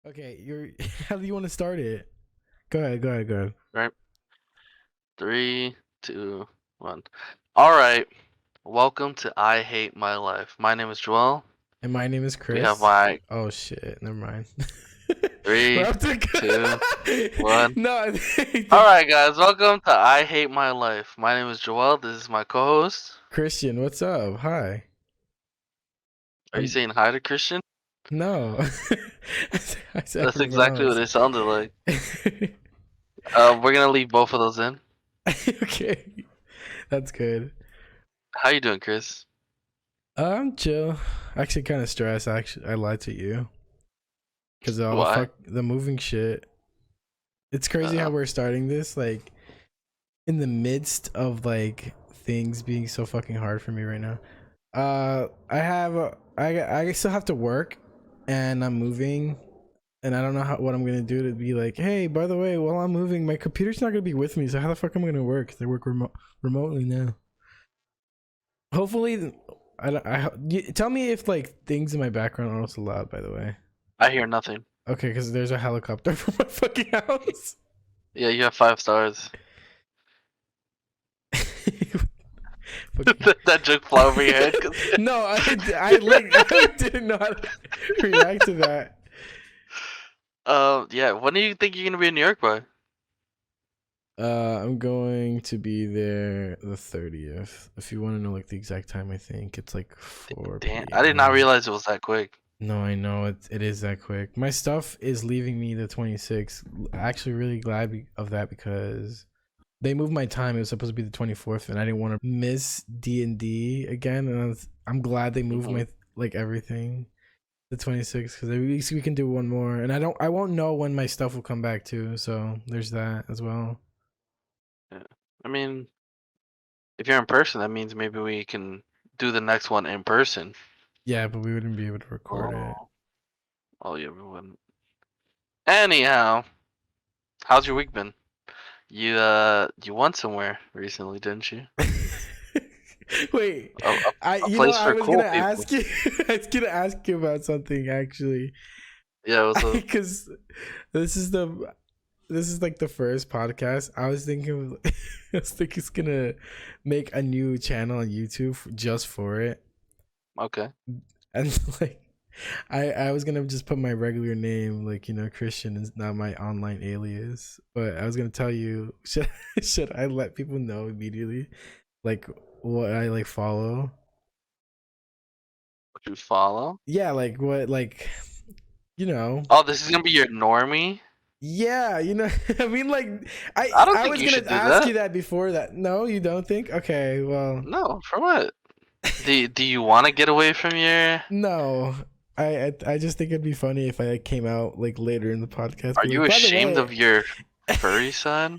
Okay, you're. How do you want to start it? Go ahead. Go ahead. Go ahead. Right. Three, two, one. All right. Welcome to I Hate My Life. My name is Joel. And my name is We have Chris. my Oh shit! Never mind. We're three, up two, to. one. No. All right, guys. Welcome to I Hate My Life. My name is Joel. This is my co-host. Christian, what's up? Hi. Are you I'm saying hi to Christian? no. I said That's everyone exactly what else. it sounded like. We're gonna leave both of those in. Okay, that's good. How you doing, Chris? I'm chill. Actually, kind of stressed. Actually, I lied to you because all the Why? fuck the moving shit. It's crazy how Uh, we're starting this like in the midst of like things being so fucking hard for me right now. I still have to work, and I'm moving, and I don't know what I'm gonna do to be like, hey, by the way, while I'm moving, my computer's not gonna be with me, so how the fuck am I gonna work? They work remotely now. Hopefully, tell me if like things in my background are also loud. By the way, I hear nothing. okay, because there's a helicopter from my fucking house. Yeah, you have 5 stars. Fucking- That joke fly over your head. no, I didn't know how to react to that. Yeah. When do you think you're gonna be in New York by? I'm going to be there the 30th. If you want to know like the exact time, I think it's like 4 Damn, I did not p.m. realize it was that quick. No, I know it is that quick. My stuff is leaving me the 26th. Actually, really glad of that because they moved my time. It was supposed to be the 24th, and I didn't want to miss D&D again. And I'm glad they moved Hmm. my like everything the 26th because at least we can do one more. And I won't know when my stuff will come back too. So there's that as well. Yeah. I mean, if you're in person, that means maybe we can do the next one in person. Yeah, but we wouldn't be able to record it. Oh, oh yeah, we wouldn't. Anyhow, how's your week been? You went somewhere recently, didn't you? Wait, A, a, I a you know place I for was gonna cool people. ask you. I was gonna ask you about something actually, Yeah, it was a. because this is the this is like the first podcast. I was thinking of, I was thinking it's gonna make a new channel on YouTube just for it, Okay. and like I was gonna just put my regular name, like Christian is not my online alias, but I was gonna tell you should I let people know immediately like what I like follow. Would you follow? Yeah, like what, like, you know. Oh, this is gonna be your normie? Yeah, I mean, like, I I don't I think was you gonna should do ask you that. that before that. No, you don't think? Okay, well, No, for what? Do you want to get away from your? no. I just think it'd be funny if I came out like later in the podcast, Are be you like, by the ashamed way. of your furry side?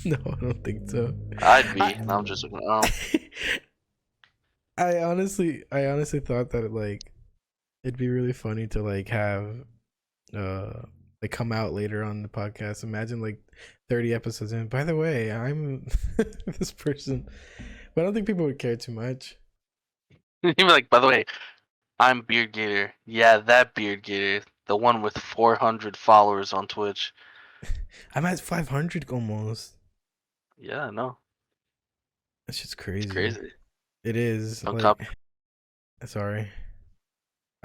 No, I don't think so. I'd be. I No, I'm just looking. Oh, I honestly thought that it'd be really funny to like have uh like come out later on the podcast. Imagine like 30 episodes in. By the way, I'm this person. But I don't think people would care too much. you'd be like, by the way, I'm Beard Gator. Yeah, that Beard Gator, the one with 400 followers on Twitch. I'm at 500 almost. Yeah, I know. That's just It's crazy. crazy. It is Don't like, copy. sorry.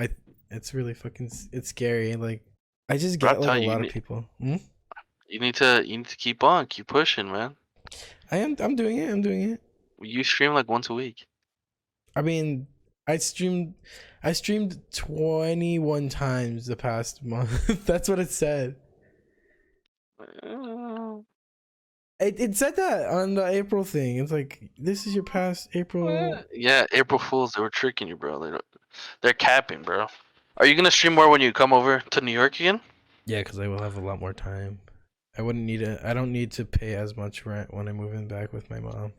I it's really fucking it's scary. Like I just But I get like tell a you, lot of people. Hmm? you need to keep on, keep pushing, man. I'm doing it. I'm doing it. You stream like once a week. I mean, I streamed I streamed 21 times the past month. That's what it said. Uh, It said that on the April thing. It's like this is your past April. yeah, April Fools, they were tricking you, bro. They're capping, bro. Are you gonna stream more when you come over to New York again? Yeah, because I will have a lot more time. I don't need to pay as much rent when I move in back with my mom.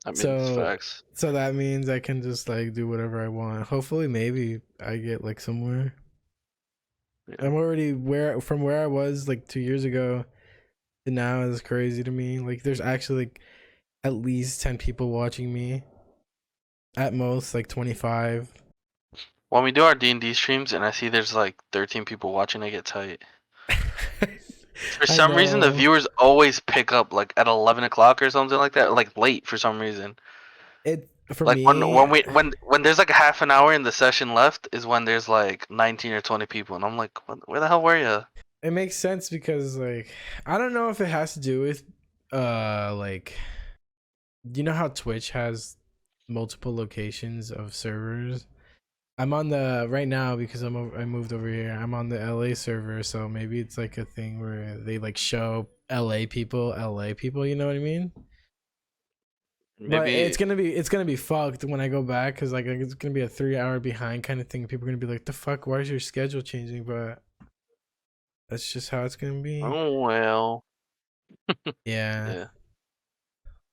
I mean, it's So facts. so that means I can just like do whatever I want. Hopefully, maybe I get like somewhere. Yeah. I'm already where I was like 2 years ago to now is crazy to me. Like there's actually like at least 10 people watching me. At most like 25. When we do our D&D streams and I see there's like 13 people watching, I get tight. For I some reason, the know. viewers always pick up like at 11 o'clock or something like that, like late for some reason. It for Like me. when there's like a half an hour in the session left is when there's like 19 or 20 people, and I'm like, where the hell were you? It makes sense because like I don't know if it has to do with like you know how Twitch has multiple locations of servers. I'm on the right now because I moved over here. I'm on the LA server, so maybe it's like a thing where they like show LA people. You know what I mean? But Maybe it's gonna be fucked when I go back because like it's gonna be a 3 hour behind kind of thing. People are gonna be like, "The fuck? Why is your schedule changing?" But that's just how it's gonna be. oh well, Yeah. yeah.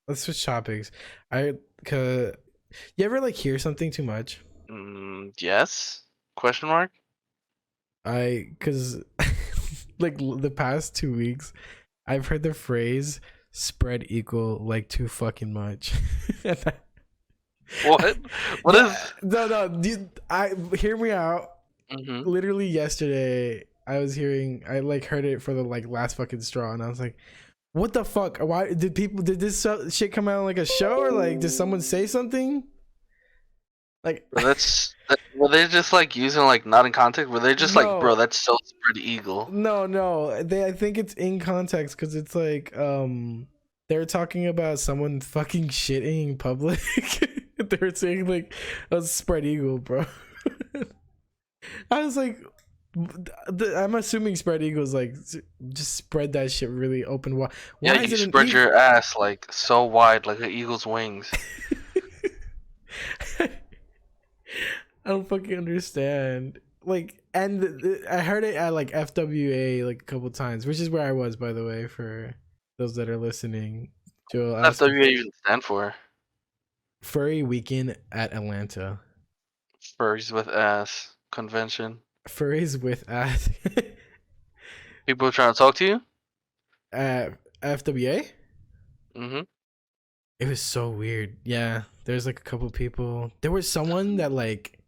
Let's switch topics. I cause you ever like hear something too much? Yes? Question mark? Cause like the past 2 weeks, I've heard the phrase "spread equal" like too fucking much. And What? What yeah, is? no, dude, I hear me out. Mm-hmm. Literally yesterday, I like heard it for the like last fucking straw, and I was like, "What the fuck? Why did this shit come out on like a show or like did someone say something?" Like, Were they just like using like not in context? Were they just like, bro, no, that's so spread eagle? no. I think it's in context because it's like they're talking about someone fucking shitting in public. They're saying like a spread eagle, bro. I was like, I'm assuming spread eagles like just spread that shit really open. Why? Yeah, Why is you it an spread eagle? your ass like so wide, like an eagle's wings. I don't fucking understand. Like, and I heard it at like FWA like a couple times, which is where I was, by the way, for those that are listening. Joel asked FWA even stand for Furry Weekend at Atlanta. furries with ass convention. Furries with ass People trying to talk to you. at FWA. Mm-hmm. It was so weird. Yeah, there's like a couple people. There was someone that like,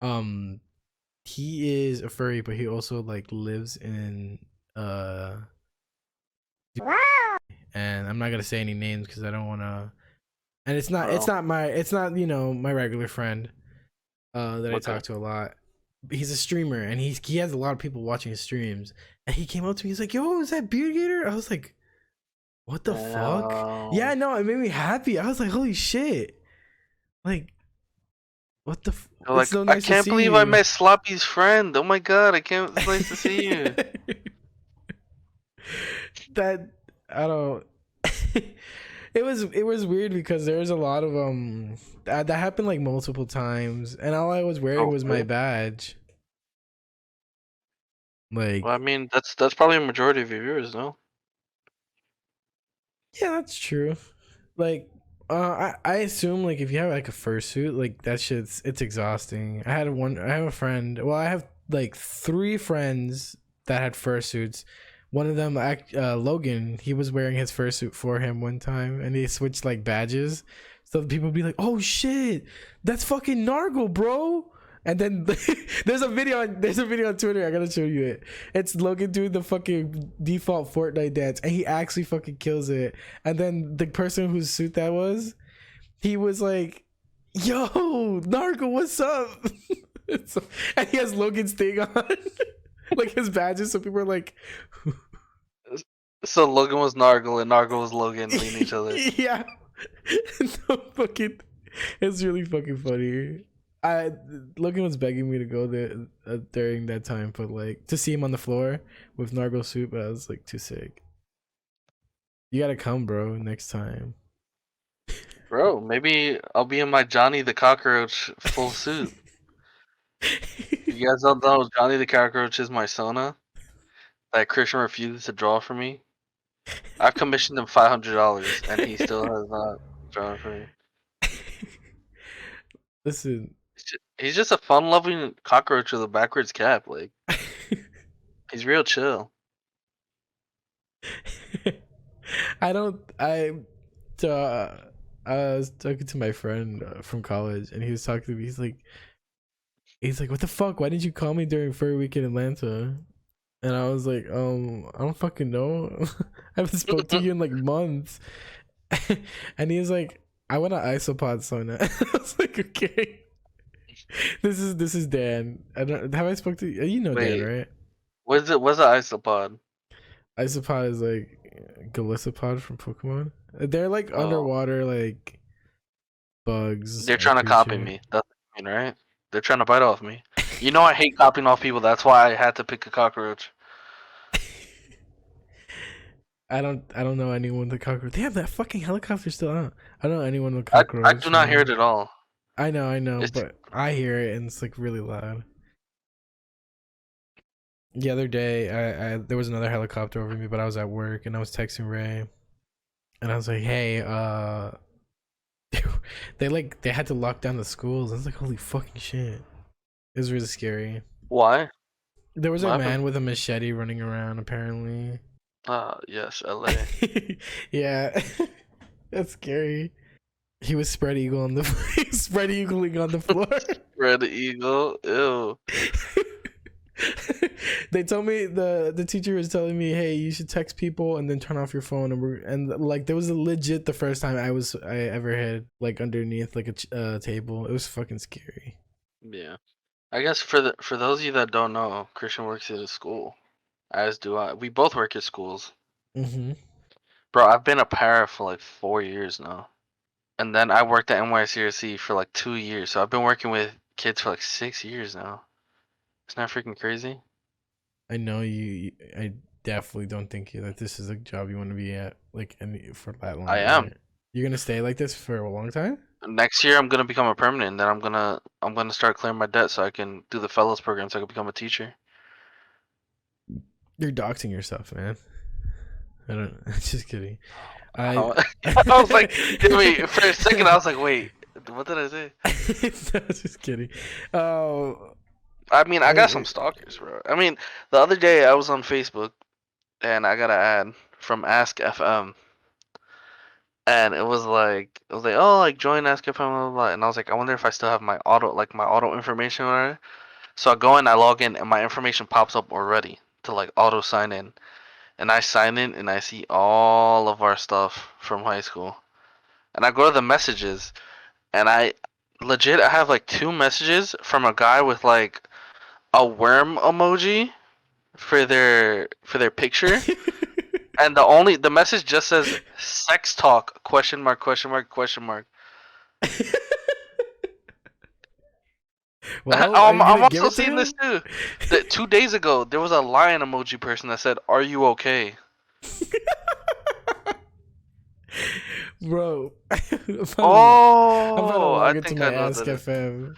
um, he is a furry, but he also like lives in and I'm not gonna say any names because I don't want to. And Oh, it's not my regular friend that I okay. talk to a lot. He's a streamer and he has a lot of people watching his streams. And he came up to me. He's like, "Yo, is that Beard Gator?" I was like, "What the fuck?" Yeah, no, it made me happy. I was like, "Holy shit!" Like, what the? They're It's like, so I nice to can't see believe I you. met Sloppy's friend. Oh my god, I can't. It's nice to see you. That I don't. It was weird because there was a lot of that happened like multiple times, and all I was wearing Oh, was my really? badge. Well, I Like, mean, that's probably a majority of your viewers, no? yeah, that's true. Like, I assume like if you have like a fursuit, like that shit's it's exhausting. I have a friend. Well, I have like three friends that had fursuits. One of them, Logan, he was wearing his fursuit for him one time, and they switched like badges. So people would be like, "Oh shit, that's fucking Nargle, bro!" And then there's a video on Twitter. I gotta show you it. It's Logan doing the fucking default Fortnite dance, and he actually fucking kills it. And then the person whose suit that was, he was like, "Yo, Narco, what's up?" So, and he has Logan's thing on, like his badges. So people are like, So Logan was Nargle and Nargle was Logan leading each other. "Yeah." No fucking, it's really fucking funny. I Logan was begging me to go there during that time, but like to see him on the floor with Nargo suit, but I was like too sick. You gotta come, bro, next time. Bro, maybe I'll be in my Johnny the Cockroach full suit. You guys don't know Johnny the Cockroach is my Sona that Christian refused to draw for me. I've commissioned him $500 and he still has not drawn for me. Listen, He's just a fun-loving cockroach with a backwards cap. Like he's real chill. I don't. I so I was talking to my friend from college, and he was talking to me. He's like, He's like, "What the fuck? Why didn't you call me during Furry Week in Atlanta?" And I was like, I don't fucking know. I haven't spoke to you in like months." And he was like, "I want an isopod sauna." I was like, "Okay." This is Dan. I don't have I spoke to you know Dan, Wait, right? what's it? What's an isopod? Isopod is like Golisopod from Pokemon. They're like Oh, underwater like bugs they're or trying to copy creature. me. That's what you mean, right? They're trying to bite off me. You know I hate copying off people. That's why I had to pick a cockroach. I don't know anyone with a cockroach. Damn, that fucking helicopter's still out. I don't know anyone with a I cockroach do not hear from. it at all. I know, It's but I hear it and it's like really loud. The other day, I there was another helicopter over me, but I was at work and I was texting Ray, and I was like, "Hey, they had to lock down the schools." I was like, "Holy fucking shit!" It was really scary. why? There was What a happened? man with a machete running around. Apparently, Yes, LA. yeah, that's scary. He was spread eagle on the spread eagling on the floor. Red Eagle. Ew. They told me the teacher was telling me, "Hey, you should text people and then turn off your phone." And like there was a legit the first time I ever had like underneath like a table. It was fucking scary. Yeah. I guess for those of you that don't know, Christian works at a school, as do I. We both work at schools. Mm-hmm. Bro, I've been a para for like 4 years now. And then I worked at NYCRC for like 2 years. So I've been working with kids for like 6 years now. Isn't that freaking crazy? I know you. I definitely don't think that this is a job you want to be at like any for that I long, am. right? You're gonna stay like this for a long time. Next year I'm gonna become a permanent, and then I'm gonna start clearing my debt so I can do the fellows program so I can become a teacher. You're doxing yourself, man. I don't. Just kidding. I. How- I was like, wait, for a second I was like, wait, what did I say? No, just kidding. Oh, I mean, I got some I, stalkers, bro. I mean, the other day I was on Facebook and I got an ad from Ask FM, and it was like, oh, like join Ask FM, blah, blah, blah. And I was like, I wonder if I still have my auto information on it. So I go in, I log in, and my information pops up already to like auto sign in, and I sign in and I see all of our stuff from high school, and I go to the messages, and I have like two messages from a guy with like a worm emoji for their picture. And the message just says sex talk question mark question mark question mark. well, are I'm you gonna I'm give also it to seeing this him? too. That 2 days ago there was a lion emoji person that said, "Are you okay?" Bro, I'm about to Oh, I log into think I my know Ask that is. FM.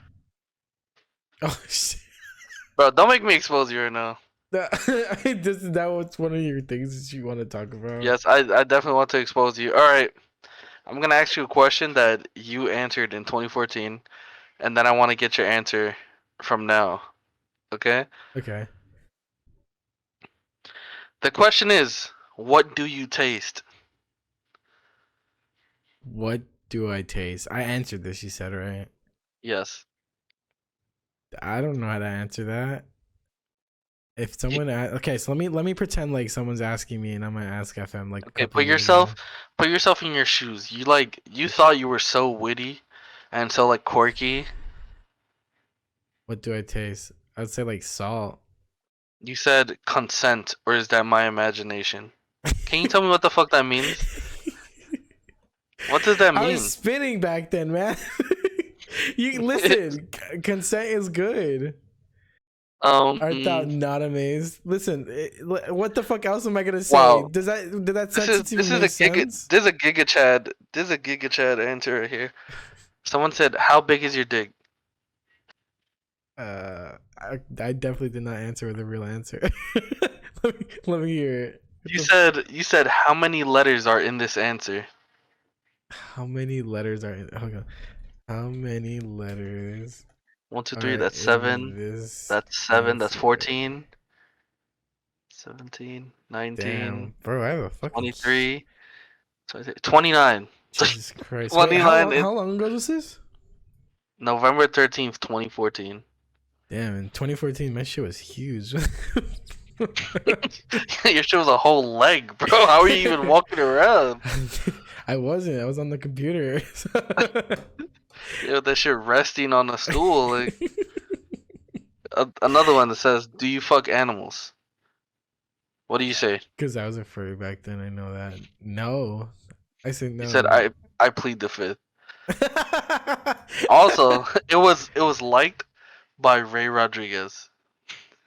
Oh shit. Bro, don't make me expose you right now. That was one of your things that you want to talk about. Yes, I definitely want to expose you. All right, I'm gonna ask you a question that you answered in 2014, and then I want to get your answer from now. Okay? Okay. The question is, what do you taste? What do I taste? I answered this, you said, right? Yes. I don't know how to answer that. If You, someone okay, so let me pretend like someone's asking me and I'm gonna ask FM like a okay, couple years ago. put yourself in your shoes. You thought you were so witty and so like quirky. What do I taste? I'd say like salt. You said consent, or is that my imagination? Can you tell me what the fuck that means? What does that I was mean? spinning back then, man. You listen. Consent is good. Art thou um, not amazed? Listen, what the fuck else am I gonna say? wow. Did that This is sentence this even is make a giga sense? this is a giga Chad this is a giga Chad answer right here. Someone said, "How big is your dick?" I definitely did not answer with a real answer. Let me hear it. You said how many letters are in this answer? How many letters are in? Hold on. How many letters One, two, three. are That's in seven. this That's seven. That's answer? 14, 17, 19, Damn, bro, I have a fucking 23, 29. Jesus Christ. Wait, 29 how long ago was this? November 13th, 2014. Damn, in 2014, my shit was huge. Your shit was a whole leg, bro. How are you even walking around? I wasn't. I was on the computer. Yeah, that shit resting on a stool. Like another one that says, "Do you fuck animals?" What do you say? Because I was a furry back then. I know that. No, I said He said, no. "I plead the fifth." Also, it was liked by Ray Rodriguez.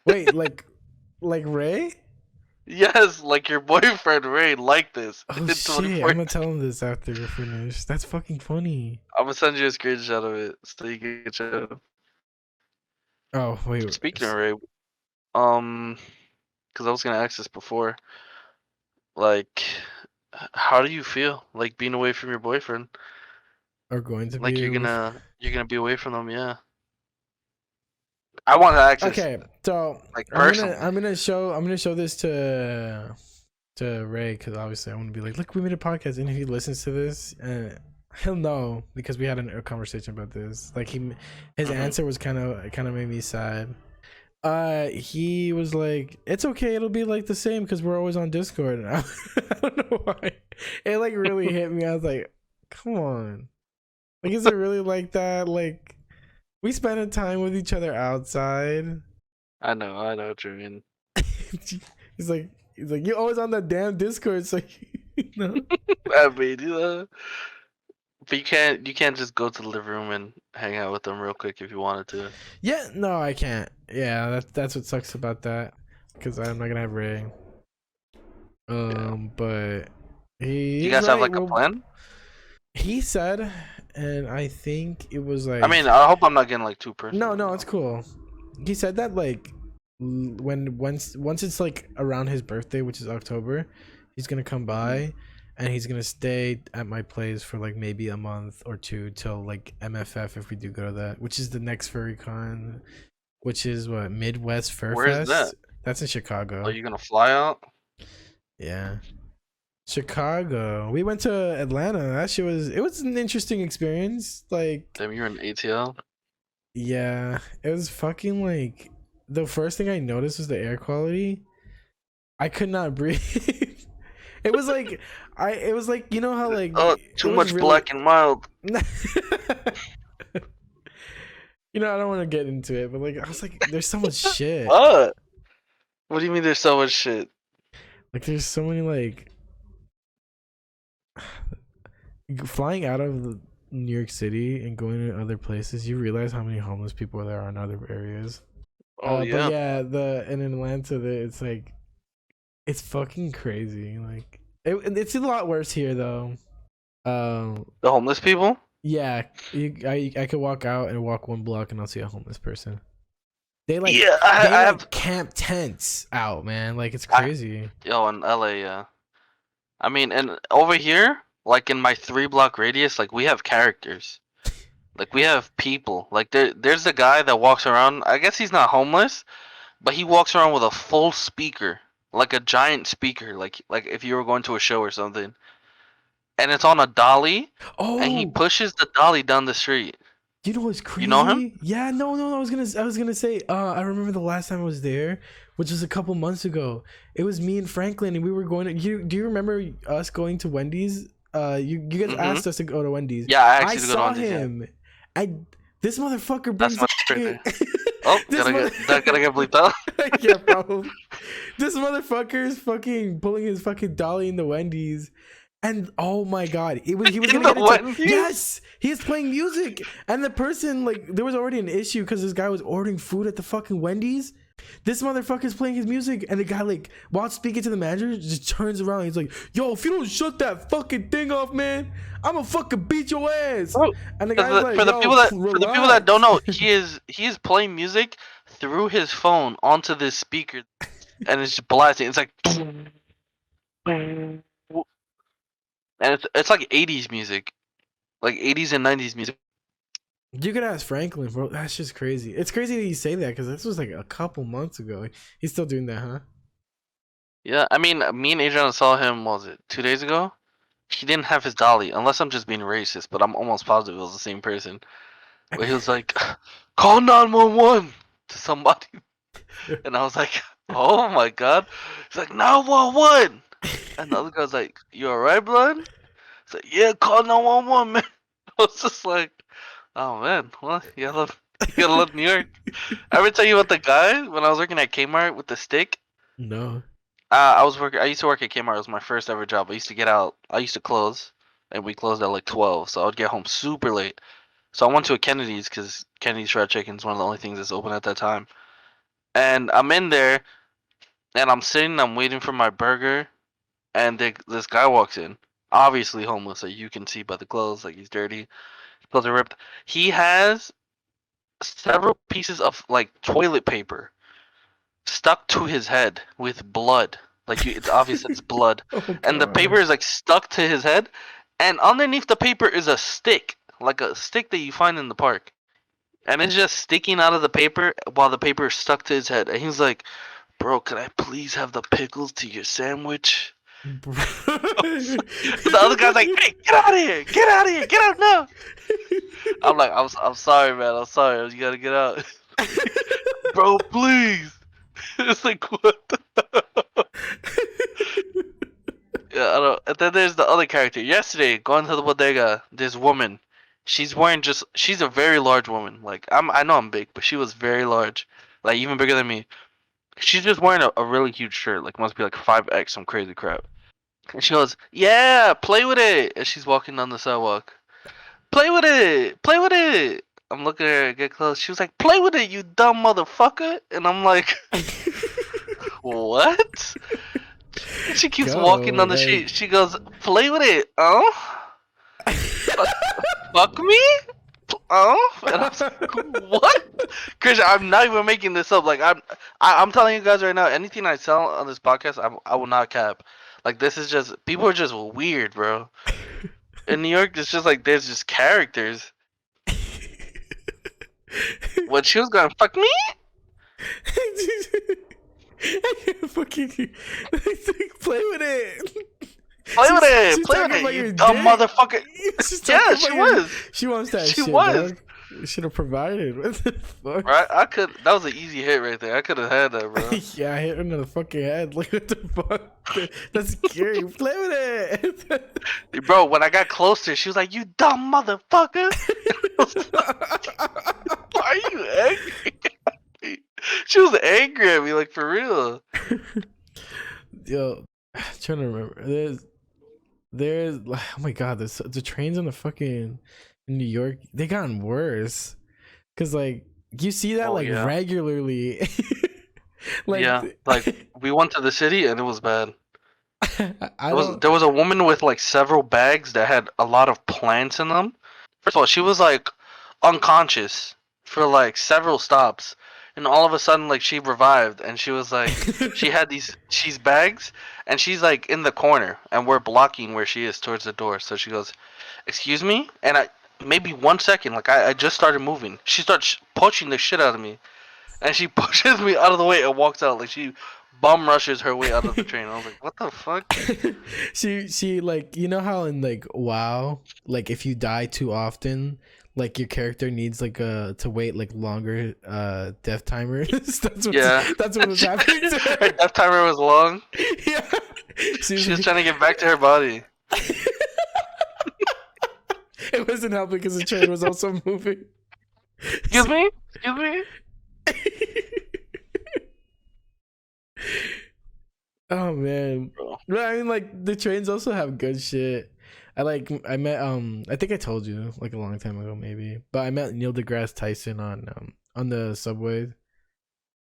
Wait, like Ray? Yes, like your boyfriend Ray liked this Oh in shit! I'm 2014. gonna tell him this after we're finished. That's fucking funny. I'm gonna send you a screenshot of it so you can check it out. Oh wait, Speaking of Ray, because I was gonna ask this before, like, how do you feel like being away from your boyfriend? are going to Like be you're gonna be away from them, yeah. I want to ask this okay. So like I'm gonna personally. I'm gonna show this to Ray because obviously I want to be like, look, we made a podcast, and if he listens to this, he'll know because we had a conversation about this. Like his Mhm. answer was kind of made me sad. He was like, it's okay, it'll be like the same because we're always on Discord. And I don't know why. It like really hit me. I was like, come on. Like, is it really like that? Like, we spend a time with each other outside. I know what you mean. he's like, you're always on that damn Discord. It's like, no. I mean, but you can't just go to the living room and hang out with them real quick if you wanted to. Yeah, no, I can't. Yeah, that's what sucks about that. Because I'm not gonna have Ray. But Do you he's guys have right. like a Well, plan? he said, and I think it was like, I mean, I hope I'm not getting like too personal. no, it's cool. He said that like once it's like around his birthday, which is October, he's gonna come by, and he's gonna stay at my place for like maybe a month or two till like MFF if we do go to that, which is the next furry con, which is what, Midwest Fur Where is Fest. that? That's in Chicago. Are you gonna fly out? Yeah. Chicago. We went to Atlanta. That shit was an interesting experience. Like, Damn, you're in ATL. yeah, it was fucking like the first thing I noticed was the air quality. I could not breathe. It was like it was like, you know how like Oh, it too was much really- black and mild. You know, I don't want to get into it, but like I was like, there's so much shit. What? What do you mean? There's so much shit. Like there's so many like flying out of New York City and going to other places, you realize how many homeless people there are in other areas. Oh yeah. But yeah, in Atlanta, it's like it's fucking crazy. Like it's a lot worse here though. The homeless people. Yeah, I could walk out and walk one block and I'll see a homeless person. They like Yeah, I they have. like camp tents out, man. Like it's crazy. Yo, in LA, yeah. I mean, and over here, like in my 3 block radius, like we have characters. Like we have people. Like there's a guy that walks around. I guess he's not homeless, but he walks around with a full speaker, like a giant speaker, like if you were going to a show or something. And it's on a dolly, Oh, and he pushes the dolly down the street. you know what's crazy? You know him? Yeah, no. I was gonna say. I remember the last time I was there, which was a couple months ago. It was me and Franklin, and we were going to. Do you remember us going to Wendy's? You guys asked us to go to Wendy's. Yeah, I I actually go to saw Wendy's, yeah. him. This motherfucker That's brings. much crazy. Oh, This gotta get bleeped out. Yeah, probably. This motherfucker is fucking pulling his fucking dolly into Wendy's. And oh my god, he was In gonna the get into, Wendy's? yes, he is playing music, and the person, like, there was already an issue because this guy was ordering food at the fucking Wendy's. This motherfucker's playing his music, and the guy, like, while speaking to the manager, just turns around. He's like, "Yo, if you don't shut that fucking thing off, man, I'ma fucking beat your ass." Bro, And the guy's like, for the "Yo, people that don't know, relax." he is playing music through his phone onto this speaker, and it's just blasting. It's like, and it's like 80s music, like 80s and 90s music. You could ask Franklin, bro. That's just crazy. It's crazy that you say that because this was like a couple months ago. He's still doing that, huh? Yeah, I mean, me and Adriana saw him. What was it 2 days ago? He didn't have his dolly, unless I'm just being racist, but I'm almost positive it was the same person. But he was like, "Call 911." to somebody, and I was like, "Oh my god!" He's like, "911," and the other guy's like, "You alright, blood?" He's like, "Yeah, call 911, man." I was just like, "Oh man, well, you gotta love New York." I ever tell you about the guy when I was working at Kmart with the stick? No. I used to work at Kmart. It was my first ever job. I used to get out. I used to close, and we closed at like 12. So I would get home super late. So I went to a Kennedy's because Kennedy's Fried Chicken is one of the only things that's open at that time. And I'm in there, and I'm sitting. I'm waiting for my burger, and this guy walks in. Obviously homeless, like you can see by the clothes, like he's dirty. Clothes are ripped. He has several pieces of like toilet paper stuck to his head with blood. Like it's obvious it's blood, Oh and the god. paper is like stuck to his head, and underneath the paper is a stick, like a stick that you find in the park, and it's just sticking out of the paper while the paper is stuck to his head. And he's like, "Bro, could I please have the pickles to your sandwich?" The other guy's like, "Hey, get out of here! Get out of here! Get out now!" I'm like, I'm sorry, man. I'm sorry. You gotta get out, bro. Please." It's like what the yeah, I don't. And then there's the other character. Yesterday, going to the bodega, this woman, she's a very large woman. Like I know I'm big, but she was very large, like even bigger than me. She's just wearing a really huge shirt, like must be like 5X, some crazy crap. And she goes, "Yeah, play with it." And she's walking down the sidewalk. Play with it, play with it. I'm looking at her, get close. She was like, "Play with it, you dumb motherfucker." And I'm like, "What?" She keeps walking Go, down the street. She goes, "Play with it, oh? Fuck me? Oh?" And I was like, "What?" Christian, I'm not even making this up. Like I'm telling you guys right now. Anything I sell on this podcast, I will not cap. Like this is just people are just weird, bro. In New York, it's just like there's just characters. When she was going, "Fuck me?" I can't fucking play with it. Play with it, She's play with talking it, about you your dumb dick. motherfucker. She's Yeah, talking she about your- was. She wants that She shit, was. dog. Should have provided. What the fuck? Right? I could. That was an easy hit right there. I could have had that, bro. Yeah, I hit her in the fucking head. Like, what the fuck? That's scary. Play with it. Bro, when I got closer, she was like, "You dumb motherfucker." Why are you angry at me? She was angry at me, like for real. Yo, I'm trying to remember. There's oh my god, the trains on the fucking in New York, they gotten worse. Cause like you see that Yeah. regularly. Like yeah, like we went to the city and it was bad. I don't. There was a woman with like several bags that had a lot of plants in them. First of all, she was like unconscious for like several stops, and all of a sudden like she revived and she was like she had she's bags and she's like in the corner and we're blocking where she is towards the door. So she goes, "Excuse me," and I maybe 1 second like I just started moving. She starts pushing the shit out of me, and she pushes me out of the way and walks out like she bum rushes her way out of the train. I was like, "What the fuck?" she like, you know how in like WoW, like if you die too often, like your character needs like to wait like longer death timers. That's what was happening to Her her. death timer was long. Yeah. She was trying to get back to her body. It wasn't helping because the train was also moving. Excuse me? Excuse me? Oh man. Bro. But I mean, like the trains also have good shit. I met I think I told you like a long time ago maybe, but I met Neil deGrasse Tyson on the subway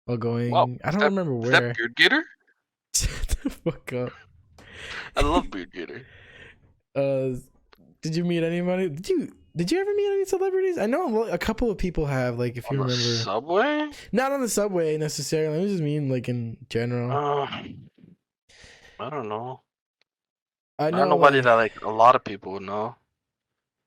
while going. Wow. I don't remember Is where. that Beard Gator? Shut the fuck up. I love Beard Gator. Did you meet anybody? Did you ever meet any celebrities? I know a couple of people have. Like if you On the remember, subway? not on the subway necessarily. I just mean like in general. I don't know. I I know don't know nobody that like a lot of people would know.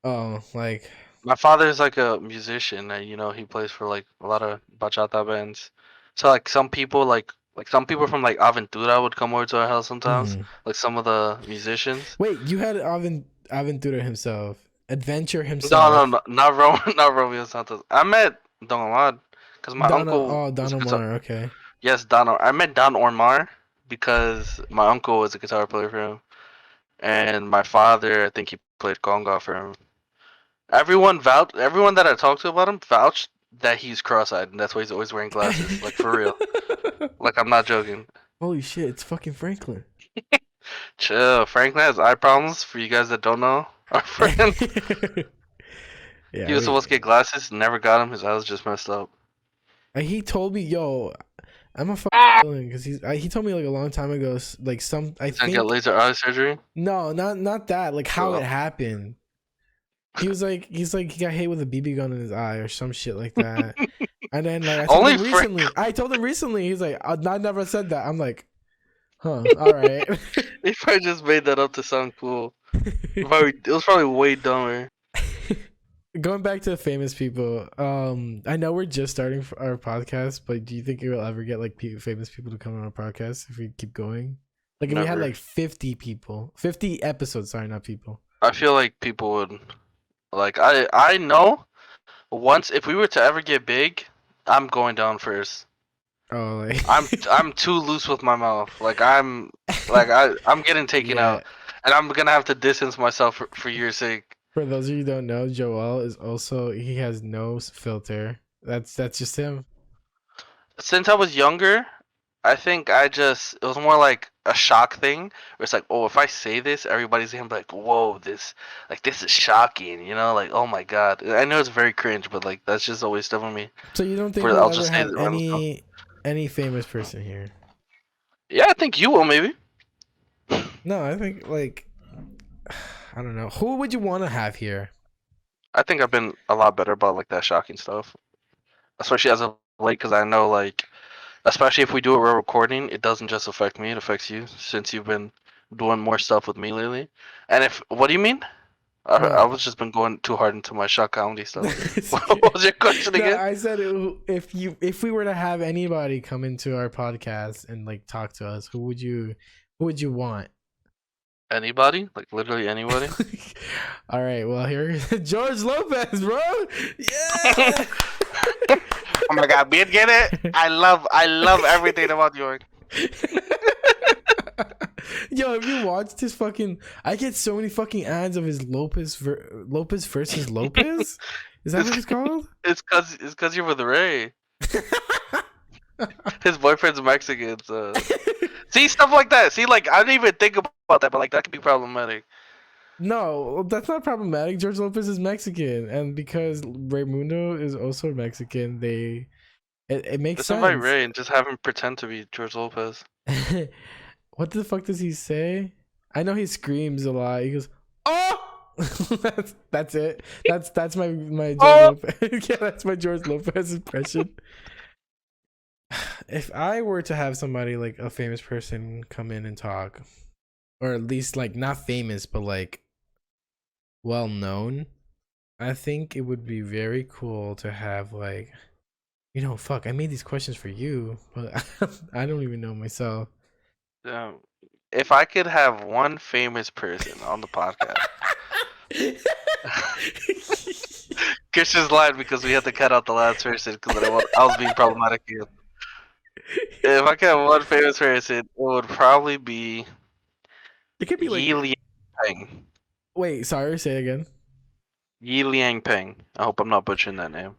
Oh, like My father's like a musician and he plays for like a lot of bachata bands. So like some people some people from like Aventura would come over to our house sometimes. Like some of the musicians. Wait, you had Aventura himself, Adventure himself. No, not Romeo Santos. I met Don Omar Because my uncle Don was a guitar. Omar. Okay. Yes, Don. I meant Don Omar because my uncle was a guitar player for him, and my father, I think he played conga for him. Everyone that I talked to about him vouched that he's cross-eyed, and that's why he's always wearing glasses. Like for real. Like I'm not joking. Holy shit! It's fucking Franklin. Chill. Franklin has eye problems. For you guys that don't know, our friend. Yeah. He was supposed to get glasses, never got them. His eyes just messed up. He told me, yo, I'm a fucking villain because he told me like a long time ago, like I He's gonna think get laser eye surgery. no, not that, like how Oh. it happened. He's like he got hit with a BB gun in his eye or some shit like that. And then like I told him recently, he's like, I never said that. I'm like, huh, all right. He probably just made that up to sound cool. It was probably way dumber. Going back to the famous people, I know we're just starting our podcast, but do you think we'll ever get like famous people to come on our podcast if we keep going? Like if we had Never. like 50 episodes, sorry, not people. I feel like people would, like, I know once if we were to ever get big, I'm going down first. Oh, like I'm too loose with my mouth. I'm getting taken Yeah. out, and I'm gonna have to distance myself for your sake. For those of you who don't know, Joel is also he has no filter. That's just him. Since I was younger, I think it was more like a shock thing where it's like, oh, if I say this, everybody's gonna be like, whoa, this is shocking, you know, like, oh my god. I know it's very cringe, but like that's just always stuff with me. So you don't think I'll we'll just ever say have it random any famous person here? Yeah, I think you will maybe. No, I think like I don't know. Who would you want to have here? I think I've been a lot better about like that shocking stuff, especially as of late, because I know like, especially if we do it while recording, it doesn't just affect me; it affects you since you've been doing more stuff with me lately. And what do you mean? I was just been going too hard into my shock comedy stuff. What was your question again? No, I said if we were to have anybody come into our podcast and like talk to us, who would you want? Anybody? Like literally anybody? All right, well here George Lopez, bro. Yeah. Oh my god, man, get it? I love everything about York. Yo, have you watched his fucking? I get so many fucking ads of his Lopez versus Lopez. Is that what it's called? It's cause you're with Ray. His boyfriend's Mexican, so see stuff like that. See, like I didn't even think about that, but like that could be problematic. No, that's not problematic. George Lopez is Mexican, and because Raymundo is also Mexican, it makes Let's sense. invite Ray and just have him pretend to be George Lopez. What the fuck does he say? I know he screams a lot. He goes, "Oh!" that's it. That's my George Lopez. Yeah, that's my George Lopez impression. If I were to have somebody like a famous person come in and talk, or at least like not famous but like well known, I think it would be very cool to have like, fuck, I made these questions for you, but I don't even know myself. If I could have one famous person on the podcast, Christian's lying because we had to cut out the last person because I was being problematic again. If I could have one famous person, it would probably be. It could be like Yi Liang Peng. Wait, sorry, say it again. Yi Liang Peng. I hope I'm not butchering that name.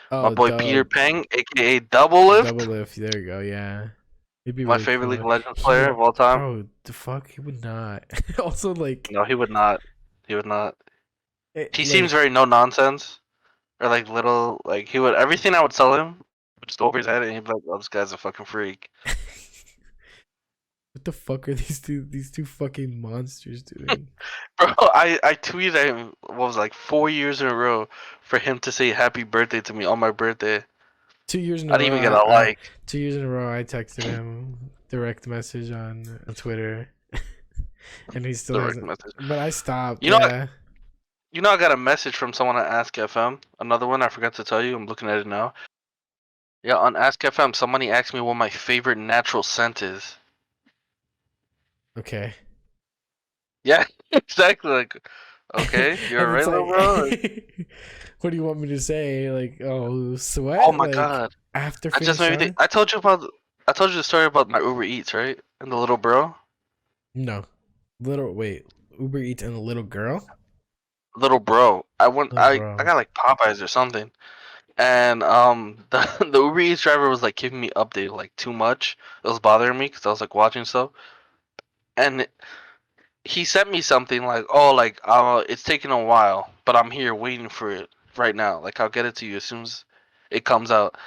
Oh, My boy Peter Peng, aka Double Lift. Double Lift. There you go. Yeah. He'd be My really favorite cool. League of Legends player of all time. Bro, the fuck, he would not. Also, like, No, he would not. He would not. He like, seems very no nonsense, or like little like he would everything I would tell him would just go over his head, and he'd be like, "Oh, this guy's a fucking freak." What the fuck are these two fucking monsters doing? Bro, I tweeted at him what was it, like 4 years in a row for him to say happy birthday to me on my birthday. 2 years in a row. I didn't even get a like. 2 years in a row, I texted him direct message on Twitter, and he still Direct hasn't. message. But I stopped. You know what? Yeah. You know, I got a message from someone at Ask FM. Another one I forgot to tell you. I'm looking at it now. Yeah, on Ask FM, somebody asked me what my favorite natural scent is. Okay. Yeah, exactly. Like, Okay, you're And right, it's little bro. like, what do you want me to say? Like, oh, Oh sweat? my Like, god. after I just finish maybe shower? I told you the story about my Uber Eats, right? And the little bro. No. Wait, Uber Eats and a little girl? Little bro. Little I bro. got like Popeyes or something. And the Uber Eats driver was like giving me update like too much. It was bothering me because I was like watching stuff. And he sent me something like, "Oh, like it's taking a while, but I'm here waiting for it right now. Like I'll get it to you as soon as it comes out."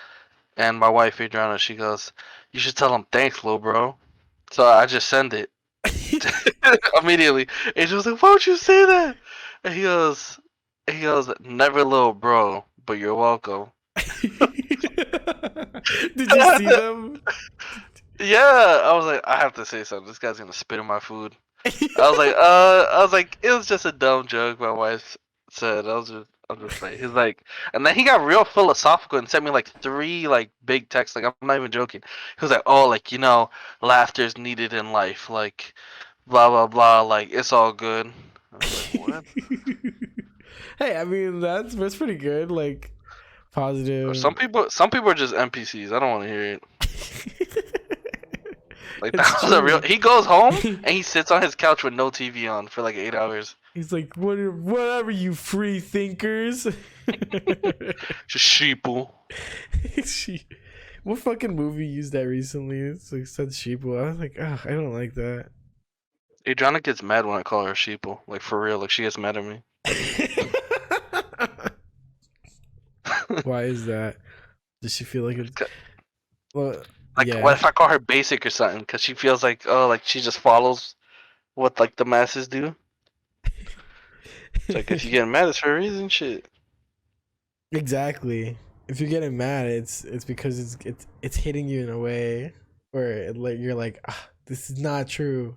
And my wife Adriana, she goes, "You should tell him thanks, little bro." So I just send it immediately. And she was like, "Why would you say that?" And he goes, "Never, little bro, but you're welcome." Did you see them? Yeah, I was like, I have to say something. This guy's gonna spit in my food. I was like, it was just a dumb joke. My wife said, I'm just like, he's like, and then he got real philosophical and sent me like three like big texts. Like, I'm not even joking. He was like, oh, like laughter's needed in life. Like, blah blah blah. Like, it's all good. I was like, what? Hey, I mean that's pretty good. Like positive. Some people are just NPCs. I don't want to hear it. Like It's that was a real. true. He goes home and he sits on his couch with no TV on for like 8 hours. He's like, whatever, you free thinkers. Just sheeple. What fucking movie used that recently? It's like said sheeple. I was like, oh, I don't like that. Adriana gets mad when I call her sheeple. Like for real. Like she gets mad at me. Why is that? Does she feel like it's well? Like what Yeah. if I call her basic or something? Because she feels like like she just follows what like the masses do. It's like if you get mad, it's for a reason. Shit. Exactly. If you're getting mad, it's because it's hitting you in a way where like you're like, ah, this is not true.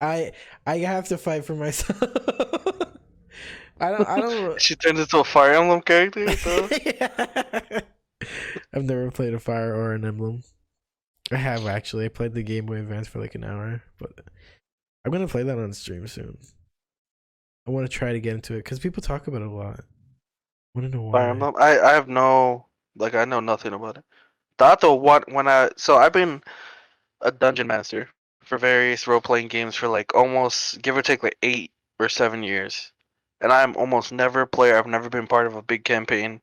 I I have to fight for myself. I don't. She turns into a Fire Emblem character. So. I've never played a Fire or an Emblem. I have actually. I played the Game Boy Advance for like an hour, but I'm gonna play that on stream soon. I want to try to get into it because people talk about it a lot. I want to know Fire why. Emblem. I have no like I know nothing about it. Dato what when I so I've been a dungeon master for various role playing games for like almost give or take like 8 or 7 years. And I'm almost never a player. I've never been part of a big campaign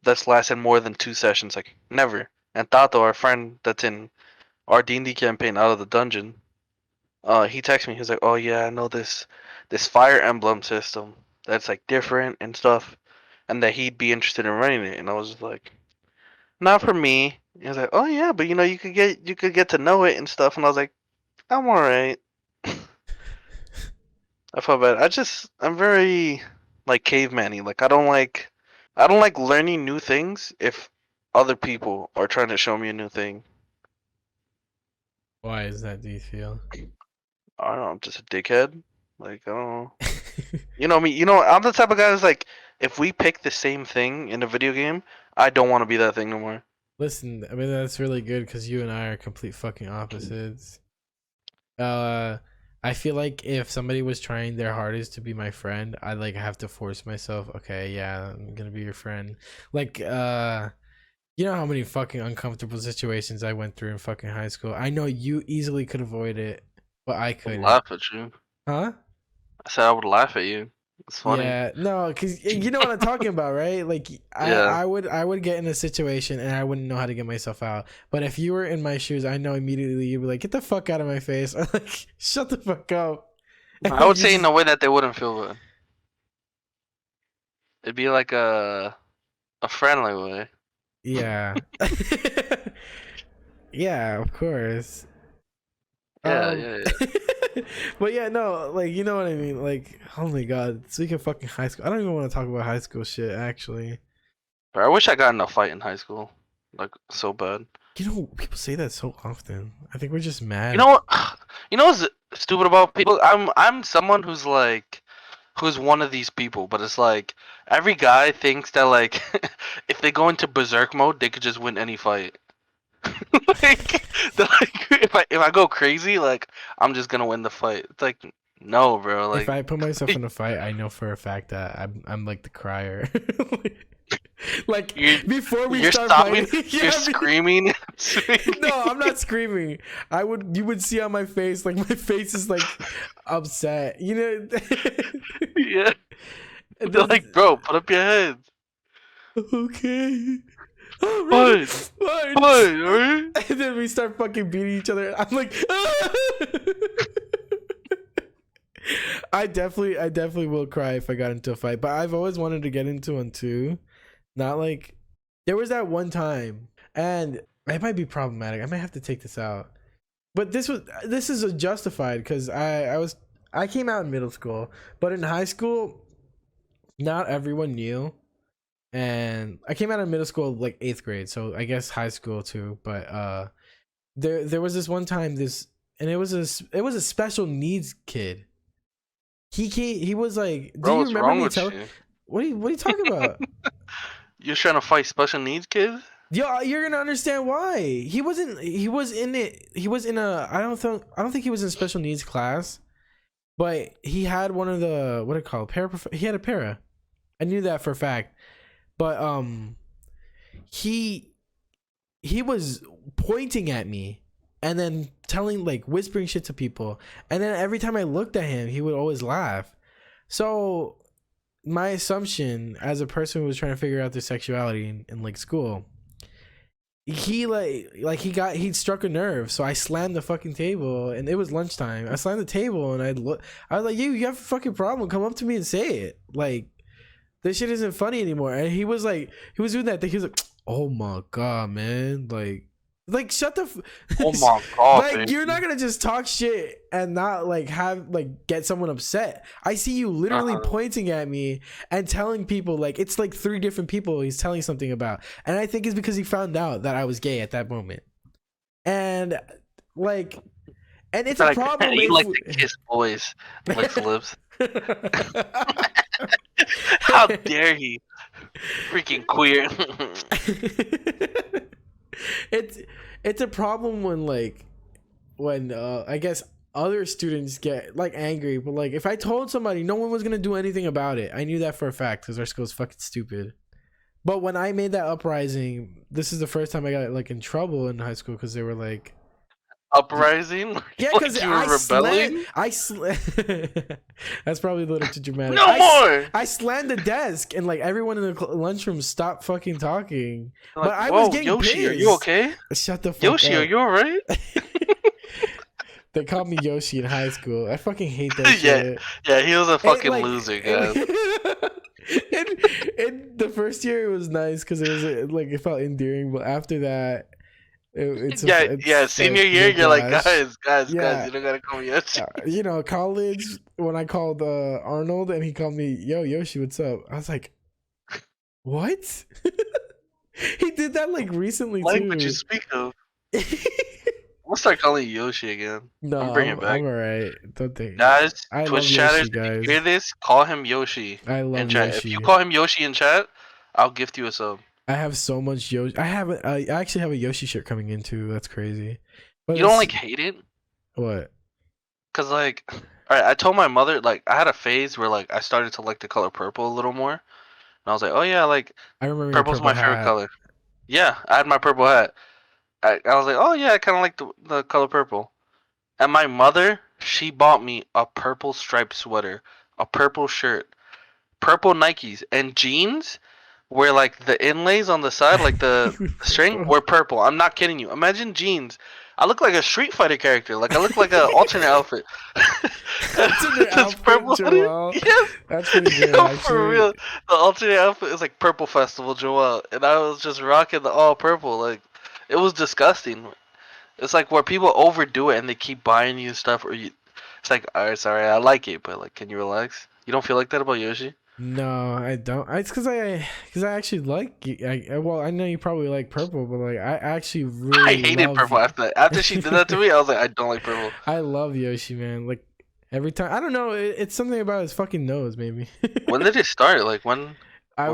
that's lasted more than 2 sessions. Like never. And Tato, our friend that's in our D&D campaign out of the dungeon, he texted me. He's like, "Oh yeah, I know this Fire Emblem system that's like different and stuff, and that he'd be interested in running it." And I was just like, "Not for me." He was like, "Oh yeah, but you could get to know it and stuff." And I was like, "I'm alright." I felt bad. I'm very like caveman-y. Like I don't like learning new things if other people are trying to show me a new thing. Why is that? Do you feel? I don't know, I'm just a dickhead. Like I don't know. You know me. I'm the type of guy that's like, if we pick the same thing in a video game, I don't want to be that thing no more. Listen, I mean that's really good because you and I are complete fucking opposites. Uh, I feel like if somebody was trying their hardest to be my friend, I'd like have to force myself. Okay, yeah, I'm gonna be your friend. Like, you know how many fucking uncomfortable situations I went through in fucking high school. I know you easily could avoid it, but I I would couldn't. laugh at you. Huh? I said I would laugh at you. It's funny. Yeah, no, because you know what I'm talking about, right? Like, Yeah. I would get in a situation and I wouldn't know how to get myself out. But if you were in my shoes, I know immediately you'd be like, "Get the fuck out of my face!" I'm like, "Shut the fuck up!" And I you would say in just a way that they wouldn't feel good. It'd be like a friendly way. yeah, yeah, of course. Yeah, Um, yeah, yeah. but yeah, no, like you know what I mean. Like, oh my god, speaking of fucking high school, I don't even want to talk about high school shit. Actually, But I wish I got in a fight in high school, like so bad. you know, people say that so often. I think we're just You mad. know what? You know what's stupid about people? I'm someone who's like who's one of these people, but it's like every guy thinks that like if they go into berserk mode, they could just win any fight. like, if I go crazy, like I'm just gonna win the fight. It's like No, bro. If Like, I put myself in a fight, I know for a fact that I'm like the crier. Like you're before we you're start stopping. fighting, You're screaming. No, I'm not screaming. You would see on my face, like my face is like upset. You know. Yeah. They're like, bro, put up your hands. Okay. Fine. Fine. Alright. And then we start fucking beating each other. I'm like, I definitely will cry if I got into a fight. But I've always wanted to get into one too. Not like there was that one time, and it might be problematic. I might have to take this out. But this is justified because I came out in middle school, but in high school, not everyone knew. And I came out of middle school like 8th grade, so I guess high school too. But there was this one time and it was a special needs kid. He was like, do Bro, you what's remember wrong me with telling? you? What are you talking about? You're trying to fight special needs kids? Yo, you're gonna understand why. He was in a I don't think he was in special needs class, but he had one of the, what do you call it, he had a para. I knew that for a fact. But he was pointing at me and then whispering shit to people, and then every time I looked at him he would always laugh. So my assumption as a person who was trying to figure out their sexuality in like school, he struck a nerve. So I slammed the fucking table, and it was lunchtime. I slammed the table and I was like, you have a fucking problem, come up to me and say it. Like, this shit isn't funny anymore. And he was doing that thing. He was like, oh my god, man. Like shut the Oh my god. like, man. you're not gonna just talk shit and not like get someone upset. I see you literally pointing at me and telling people, like, it's like 3 different people he's telling something about. And I think it's because he found out that I was gay at that moment. And like, and it's a problem. You like to kiss boys, lick the lips. How dare he? Freaking queer. It's a problem when I guess other students get like angry, but like if I told somebody, no one was gonna do anything about it. I knew that for a fact because our school's fucking stupid. But when I made that uprising, this is the first time I got like in trouble in high school because they were like, uprising? yeah, because like you were rebelling? That's probably a little too dramatic. No more. I slammed the desk and like everyone in the lunchroom stopped fucking talking. Like, but I was getting Yoshi, pissed. are you okay? Shut the fuck Yoshi, up. are you alright? They called me Yoshi in high school. I fucking hate that shit. Yeah, he was a fucking loser, guys. And the first year it was nice because it was like it felt endearing, but after that, it's senior like, year, you're like, gosh. guys, Yeah. you don't gotta call me Yoshi. You know, college, when I called Arnold and he called me, yo, Yoshi, what's up? I was like, what? He did that like recently What too. would you speak of? We'll start calling you Yoshi again. No, I'm bringing it back. I'm alright. Don't think. Guys, I Twitch love chatters, Yoshi, if you guys. hear this, call him Yoshi I love in chat. If Yoshi. you call him Yoshi in chat, I'll gift you a sub. I have so much Yoshi. I actually have a Yoshi shirt coming in too. That's crazy. But You don't like hate it? what? Cause like, alright, I told my mother, like, I had a phase where like I started to like the color purple a little more, and I was like, oh yeah, like I remember your purple's purple my favorite hat. color. Yeah, I had my purple hat. I was like, oh yeah, I kind of like the color purple. And my mother, she bought me a purple striped sweater, a purple shirt, purple Nikes, and jeans where like the inlays on the side, like the string, were purple. I'm not kidding you. Imagine jeans. I look like a Street Fighter character. Like I look like an alternate outfit. Alternate This outfit, purple hoodie? Joel. Yes. That's pretty good, Yo, actually. for real. The alternate outfit is like Purple Festival Joel, and I was just rocking the all purple. Like it was disgusting. It's like where people overdo it and they keep buying you stuff, or you. It's like, alright, sorry, I like it, but like, can you relax? You don't feel like that about Yoshi? No, I don't. It's because I actually like. Well, I know you probably like purple, but like I actually really. I hated love, purple after she did that to me. I was like, I don't like purple. I love Yoshi, man. Like every time, I don't know. It's something about his fucking nose, maybe. When did it start? Like when? When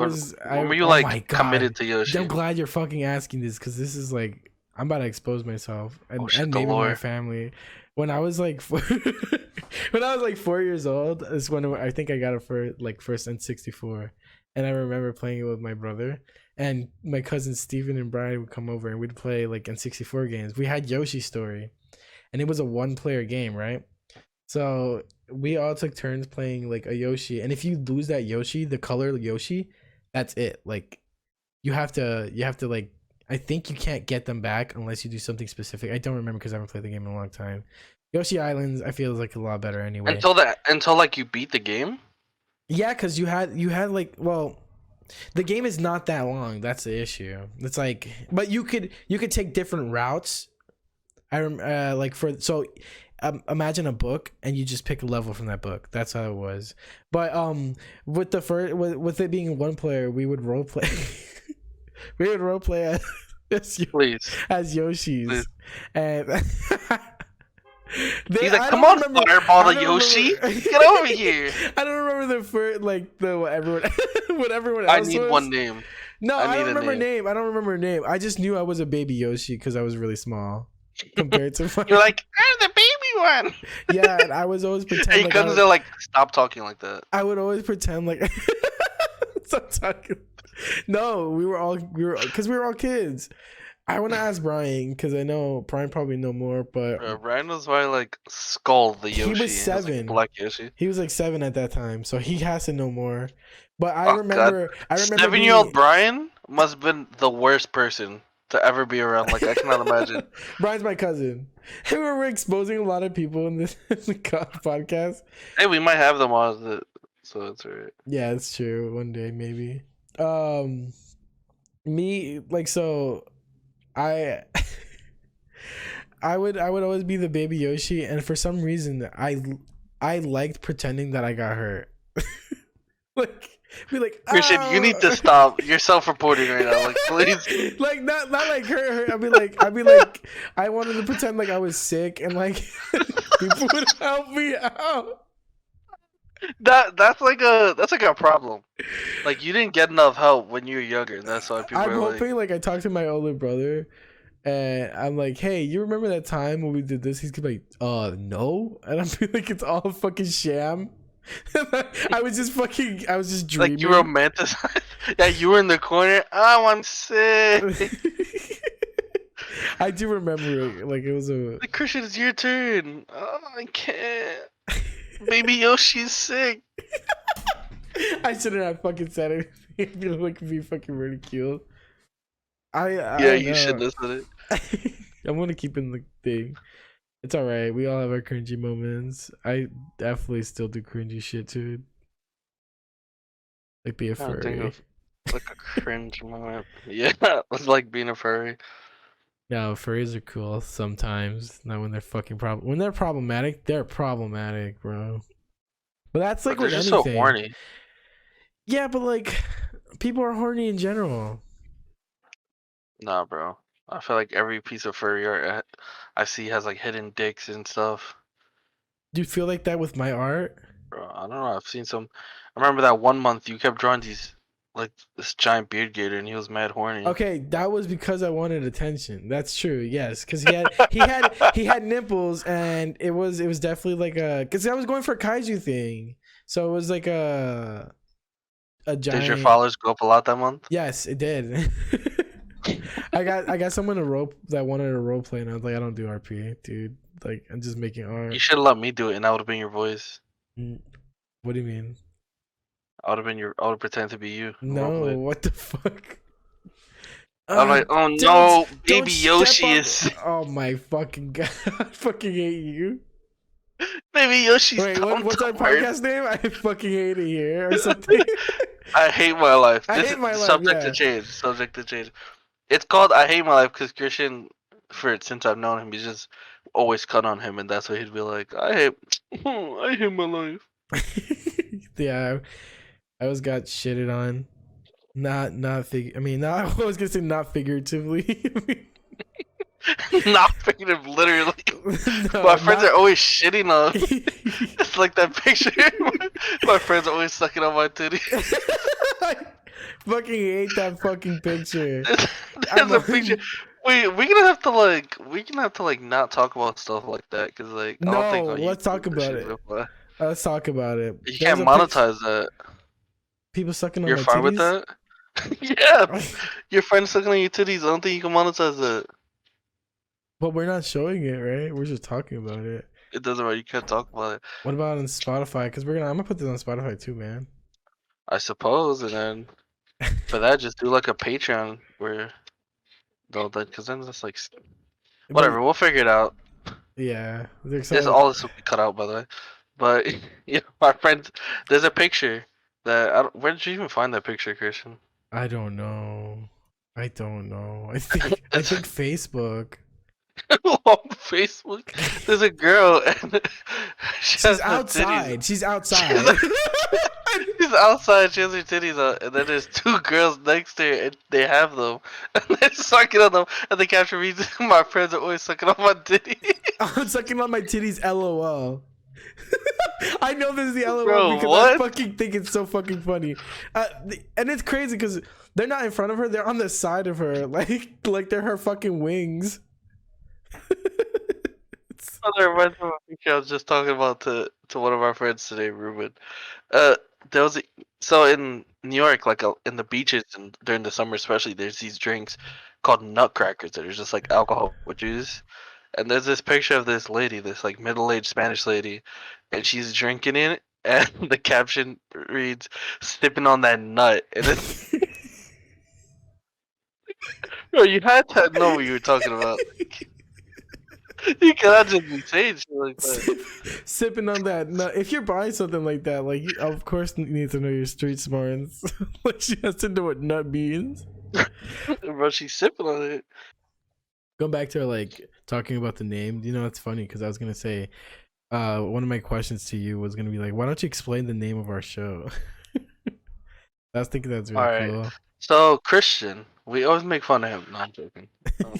were you oh like my God. committed to Yoshi? I'm glad you're fucking asking this because this is like I'm about to expose myself and, Oh, shit, and the maybe my lore. family. when I was like when I was like 4 years old is when I think I got it for like first N64, and I remember playing it with my brother and my cousins Steven and Brian would come over and we'd play like N64 games. We had Yoshi Story, and it was a one-player game, right? So we all took turns playing like a Yoshi, and if you lose that Yoshi, the color Yoshi, that's it. Like you have to like I think you can't get them back unless you do something specific. I don't remember because I haven't played the game in a long time. Yoshi Islands, I feel is like a lot better anyway. Until like you beat the game. Yeah, because you had like well, the game is not that long. That's the issue. It's like, but you could take different routes. Like for so. Imagine a book and you just pick a level from that book. That's how it was. But with the first with it being one player, we would role play. We would role play as Yoshis. Please. And He's like, "Come on, Fireball the Yoshi, get over here." I don't remember the first like the what everyone else I need was. one name. No, I don't remember name. I don't remember name. I just knew I was a baby Yoshi because I was really small compared to my... You're like, I'm the baby one. Yeah, and I was always pretending. Hey, cousins are like, stop talking like that. I would always pretend like stop talking. No, we were because we were all kids. I want to ask Brian because I know Brian probably know more, but Brian was probably like Skull the Yoshi. he was 7. Like Black Yoshi. He was like 7 at that time, so he has to know more. But I remember 7-year-old Brian must have been the worst person to ever be around. Like I cannot imagine. Brian's my cousin. Hey, we're exposing a lot of people in this podcast. Hey, we might have them on, so it's alright. Yeah, it's true. One day maybe. Me like so. I would always be the baby Yoshi, and for some reason I liked pretending that I got hurt. Like be like, Christian, you need to stop. You're self-reporting right now. Like please. Like not like hurt. I'd be like I wanted to pretend like I was sick and like people would help me out. That's like a problem. Like you didn't get enough help when you were younger, and that's why people I'm are hoping like I talked to my older brother and I'm like, hey, you remember that time when we did this? He's gonna be like, no, and I'm like, it's all a fucking sham. I was just dreaming. Like you romanticize. Yeah, you were in the corner. Oh, I'm sick. I do remember it. Like it was Like, Christian, it's your turn. Oh, I can't. Baby Yoshi's sick. I shouldn't have fucking said it. It'd be like be fucking ridiculed. Yeah, you should listen to it. I'm gonna keep in the thing. It's alright. We all have our cringy moments. I definitely still do cringy shit too. Like be a furry. Like a cringe moment. Yeah, it's like being a furry. No, furries are cool sometimes. Not when they're fucking when they're problematic, bro. But that's like they're with just anything. So horny. Yeah, but like people are horny in general. Nah, bro. I feel like every piece of furry art I see has like hidden dicks and stuff. Do you feel like that with my art? Bro, I don't know. I've seen some. I remember that one month you kept drawing these, like this giant beard gator, and he was mad horny. Okay, that was because I wanted attention. That's true. Yes, because he had nipples, and it was definitely like because I was going for a kaiju thing, so it was like a giant. Did your followers go up a lot that month? Yes, it did. I got someone that wanted a role play, and I was like, I don't do RP, dude. Like I'm just making art. You should have let me do it, and I would have been your voice. What do you mean? I would have pretended to be you. No, what the fuck? I'm like, oh no, baby Yoshi is. Oh my fucking god! I fucking hate you. Baby Yoshi's. Wait, what's our podcast name? I fucking hate it here or something. I hate my life. I hate my life. Subject to change. Subject to change. It's called I Hate My Life because Christian, since I've known him, he's just always cut on him, and that's why he'd be like, I hate my life. Yeah, I always got shitted on. I was gonna say not figuratively. Not figuratively, literally. No, my friends are always shitting on. It's like that picture. My friends are always sucking on my titty. I fucking hate that fucking picture. There's a picture. we're gonna have to not talk about stuff like that because like I don't think No, on let's talk YouTube this about shit it. will fly. Let's talk about it. You There's can't a picture. monetize that. People sucking on You're my fine with titties. that? Yeah, your friend's sucking on your titties. I don't think you can monetize that. But we're not showing it, right? We're just talking about it. It doesn't matter. You can't talk about it. What about on Spotify? Because I'm gonna put this on Spotify too, man. I suppose, and then for that, just do like a Patreon where, no, that because then that's like But whatever. We'll figure it out. yeah, there's This some, all this will be cut out, by the way. But yeah, my friend, there's a picture that where did you even find that picture, Christian? I don't know. I don't know. I think Facebook. On Facebook, there's a girl and she She's has no titties. outside. She's She's, outside. she's outside. She has her titties out, and then there's two girls next to her, and they have them, and they're sucking on them. And the caption reads, "My friends are always sucking on my titty." I'm sucking on my titties. LOL. I know this is the LOL Bro, because what? I fucking think it's so fucking funny. And it's crazy because they're not in front of her; they're on the side of her, like they're her fucking wings. That reminds me of a picture I was just talking about to one of our friends today, Ruben. Uh, there was so in New York, like in the beaches and during the summer especially, there's these drinks called nutcrackers that are just like alcohol with juice. And there's this picture of this lady, this like middle-aged Spanish lady, and she's drinking it, and the caption reads, "Sipping on that nut." And it's, bro, you had to know what you were talking about. You cannot just be saying shit like that. Sipping on that nut. If you're buying something like that, like you, of course, you need to know your street smarts. Like she has to know what nut means. Bro, she's sipping on it. Going back to like talking about the name, you know, it's funny because I was gonna say, one of my questions to you was gonna be like, why don't you explain the name of our show? I was thinking that's really Alright. cool. So Christian, we always make fun of him. No, I'm joking.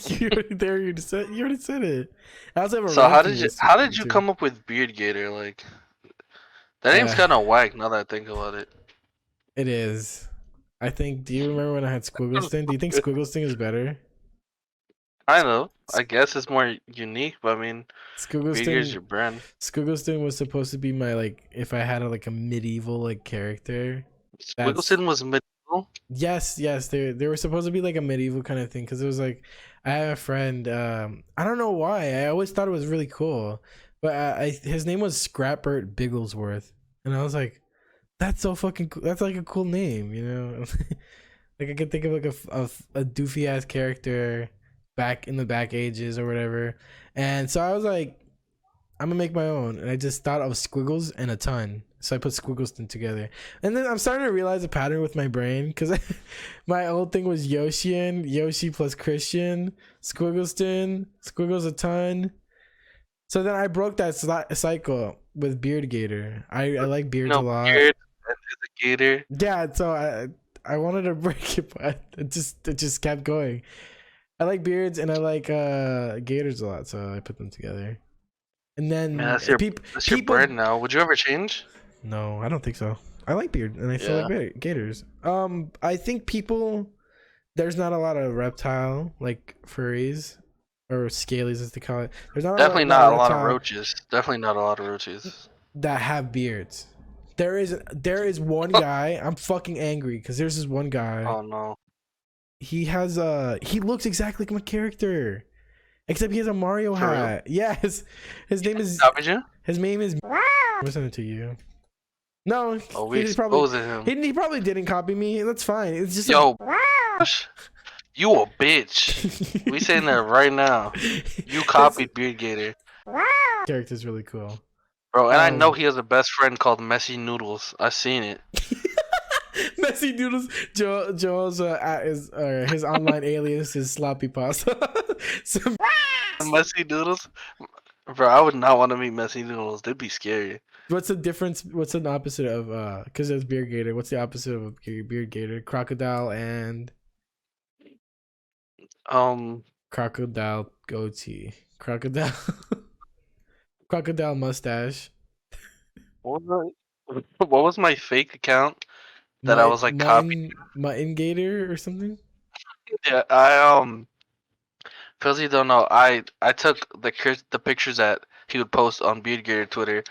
You already there. You already said it. I also have a So how ranking did you list how did you too. come up with Beard Gator? Like that name's kind of whack now that I think about it. It is. I think. Do you remember when I had Squiggleston? Do you think Squiggleston is better? I know. I guess it's more unique, but I mean, Beard Gator's your Squiggleston. brand. Squiggleston was supposed to be my like if I had a medieval like character. That's Squiggleston was medieval. yes. They were supposed to be like a medieval kind of thing because it was like I have a friend. I don't know why. I always thought it was really cool, but his name was Scrapbert Bigglesworth, and I was like, that's so fucking cool. That's like a cool name, you know. Like I could think of like a doofy ass character back in the back ages or whatever, and so I was like, I'm gonna make my own, and I just thought of squiggles and a ton. So I put Squiggleston together, and then I'm starting to realize a pattern with my brain because my old thing was Yoshi plus Christian, Squiggleston, Squiggles a ton. So then I broke that cycle with Beard Gator. I like beards a lot. Beard and the gator. Yeah, so I wanted to break it, but it just kept going. I like beards and I like gators a lot, so I put them together. And then Man, that's your brand now. Would you ever change? No, I don't think so. I like beard and I still like gators. I think there's not a lot of reptile like furries or scalies as they call it. There's not Definitely not a lot of roaches. Definitely not a lot of roaches that have beards. There is one guy. I'm fucking angry because there's this one guy. Oh no. He looks exactly like my character. Except he has a Mario hat. Yes. His name is His name is I'll send it to you. No, we exposing him. He probably didn't copy me. That's fine. It's just yo, you a bitch. We saying that right now. You copied Beard Gator. Character's really cool. Bro, and I know he has a best friend called Messy Noodles. I seen it. Messy Noodles. Joel's his online alias is Sloppy Pasta. Messy Noodles? Bro, I would not want to meet Messy Noodles. They'd be scary. What's the difference? What's an opposite of because there's Beard Gator. What's the opposite of a Beard Gator? Crocodile and crocodile goatee. Crocodile crocodile mustache. What was my fake account that I was like copying? Mutton Gator or something? Yeah, For those of you who don't know, I took the pictures that he would post on Beard Gator Twitter,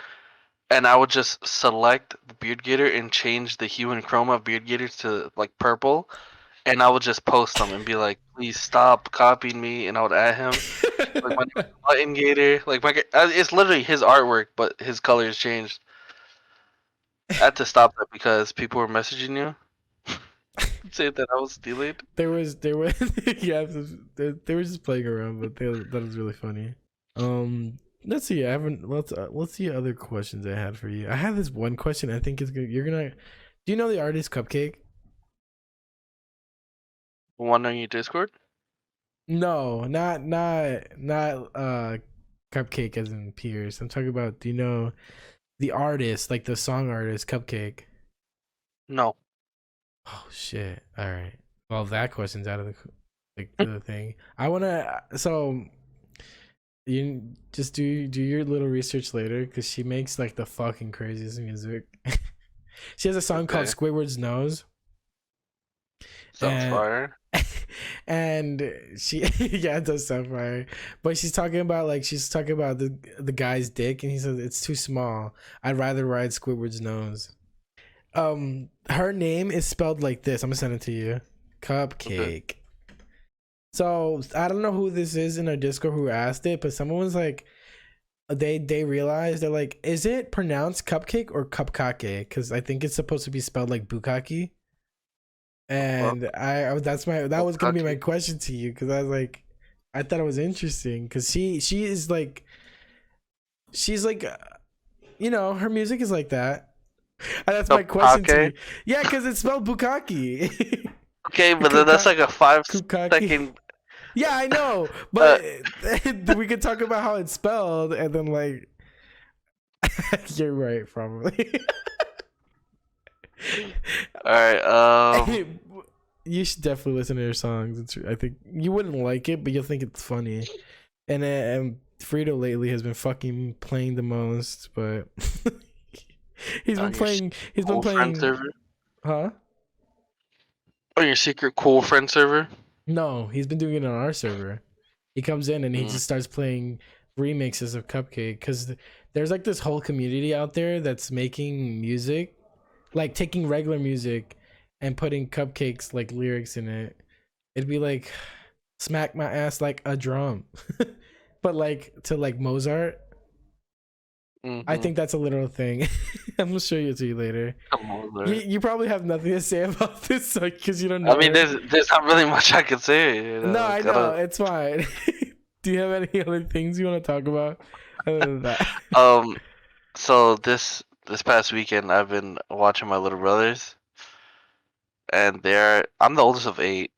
and I would just select the Beard Gator and change the hue and chroma of Beard Gator to like purple, and I would just post them and be like, "Please stop copying me," and I would add him. Like my name is Button Gator. Like it's literally his artwork, but his colors changed. I had to stop that because people were messaging you saying that I was stealing. there was yeah, they were just playing around, but that was really funny. Let's see. I haven't. Let's see other questions I had for you. I have this one question. I think is good. You're gonna. Do you know the artist Cupcake? One on your Discord. No, not Cupcake as in Pierce. I'm talking about. Do you know the artist, like the song artist Cupcake? No. Oh shit! All right. Well, that question's out of the thing. I wanna. So you just do your little research later because she makes like the fucking craziest music. She has a song called Okay. Squidward's Nose. Sounds And fire. and she yeah, it does sound fire. But she's talking about the guy's dick and he says it's too small. I'd rather ride Squidward's nose. Her name is spelled like this. I'm gonna send it to you. Okay. Cupcake. So I don't know who this is in our Discord who asked it, but someone was like they realized they're like, is it pronounced cupcake or cupcake? Because I think it's supposed to be spelled like bukkake. Well, And that was gonna be my Bukkake. question to you because I was like, I thought it was interesting because she is like, she's like, her music is like that. And that's my question to Bukkake. you. Yeah, because it's spelled bukkake. Okay, but then that's like a Kupkake. 5 second. Yeah, I know, Uh, but we could talk about how it's spelled and then like, you're right, probably. all right. You should definitely listen to her songs. I think you wouldn't like it, but you'll think it's funny. And Frito lately has been fucking playing the most, but he's been On your playing. He's been cool friend playing. server. Huh? On your secret cool friend server. No, he's been doing it on our server. He comes in and he Mm. just starts playing remixes of Cupcake because there's like this whole community out there that's making music, like taking regular music and putting Cupcake's like lyrics in it. It'd be like smack my ass like a drum, but like to like Mozart. I Mm-hmm. think that's a literal thing. I'm gonna show you to you later. Come on, You probably have nothing to say about this, like, because you don't I know mean, her. there's not really much I could say. No, I know Gotta, it's fine. Do you have any other things you want to talk about other than that? um. So this past weekend, I've been watching my little brothers, and I'm the oldest of 8,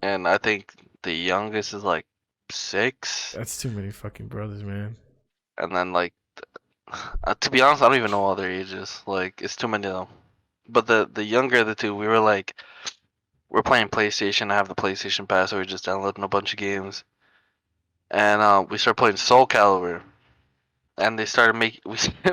and I think the youngest is like 6, That's too many fucking brothers, man. and then like to be honest, I don't even know all their ages. Like it's too many of them. But the younger of the two, we're playing PlayStation. I have the PlayStation Pass, so we're just downloading a bunch of games, and we started playing Soul Calibur. And they started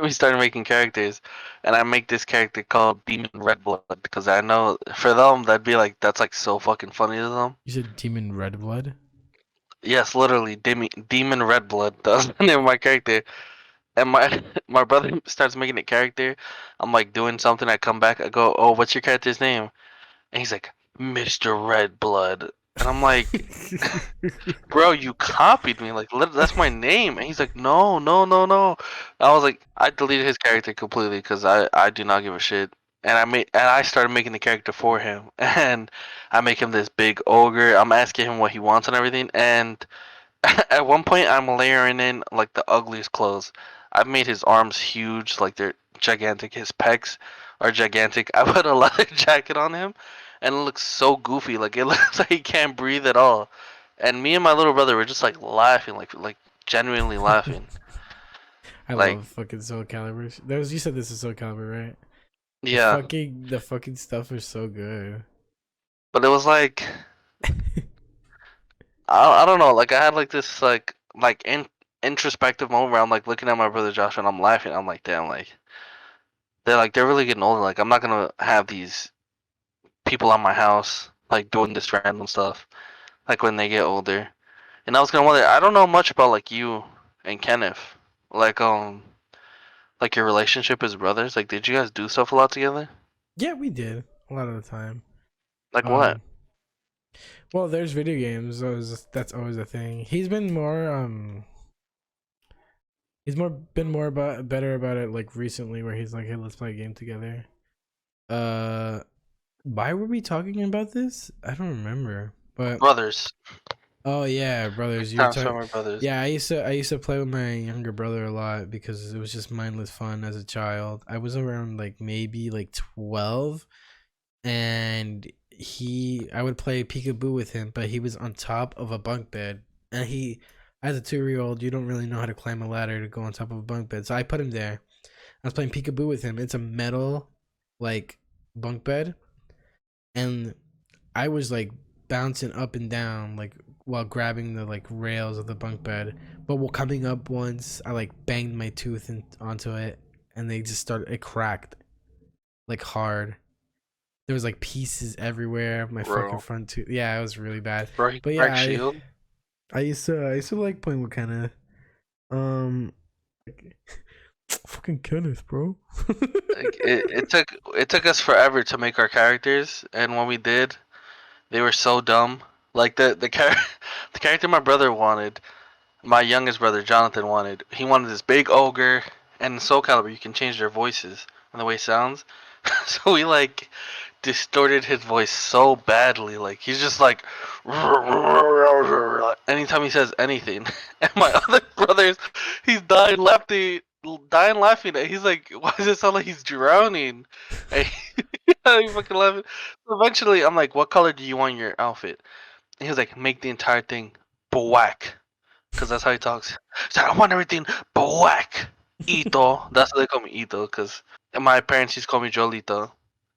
we started making characters, and I make this character called Demon Redblood because I know for them that'd be like that's like so fucking funny to them. You said Demon Red Blood? Yes, literally Demon Redblood. That's the name of my character. And my my brother starts making a character. I'm like doing something. I come back. I go, "Oh, what's your character's name?" And he's like, "Mr. Redblood." And I'm like, "Bro, you copied me. Like that's my name." And he's like, "No, no, no, no." I was like, I deleted his character completely because I do not give a shit. And I started making the character for him. And I make him this big ogre. I'm asking him what he wants and everything. And at one point, I'm layering in like the ugliest clothes. I've made his arms huge, like they're gigantic. His pecs are gigantic. I put a leather jacket on him, and it looks so goofy. Like it looks like he can't breathe at all. And me and my little brother were just like laughing, like genuinely laughing. I Like love fucking Soul Calibur. You said this is Soul Calibur, right? yeah, The fucking stuff is so good. but it was like I don't know. Like I had like this introspective moment where I'm like looking at my brother Josh and I'm laughing. I'm like, damn, like they're really getting older. Like I'm not gonna have these people on my house like doing this random stuff like when they get older. And I was gonna wonder. I don't know much about like you and Kenneth. Like like your relationship as brothers. Like, did you guys do stuff a lot together? Yeah, we did a lot of the time. Like what? Um, well, there's video games. That's always a thing. He's been more he's more about better about it like recently, where he's like, hey, let's play a game together. Uh, why were we talking about this? I don't remember. But Brothers. oh yeah, brothers. You were talking. Transformer Brothers. Yeah, I used to play with my younger brother a lot because it was just mindless fun as a child. I was around like maybe like 12, and I would play peekaboo with him, but he was on top of a bunk bed, and as a 2-year old, you don't really know how to climb a ladder to go on top of a bunk bed, so I put him there. I was playing peekaboo with him. It's a metal like bunk bed, and I was like bouncing up and down like while grabbing the like rails of the bunk bed. But while coming up once, I like banged my tooth onto it, and it cracked like hard. There was like pieces everywhere of my fucking Bro. front tooth. Yeah, it was really bad. Bro, he But yeah, cracked Shield. I used to like playing with Kenneth. Um, fucking Kenneth, bro. Like it took us forever to make our characters, and when we did, they were so dumb. Like the character my brother wanted, my youngest brother Jonathan wanted. He wanted this big ogre, and in Soul Calibur you can change their voices and the way it sounds. So we like distorted his voice so badly. Like he's just like anytime he says anything. And my other brothers, he's dying laughing. And he's like, why does it sound like he's drowning? And he fucking laughing. So eventually, I'm like, what color do you want your outfit? And he was like, make the entire thing black, because that's how he talks. He's like, I want everything black. Ito. That's what they call me, Ito, because my parents used to call me Jolito.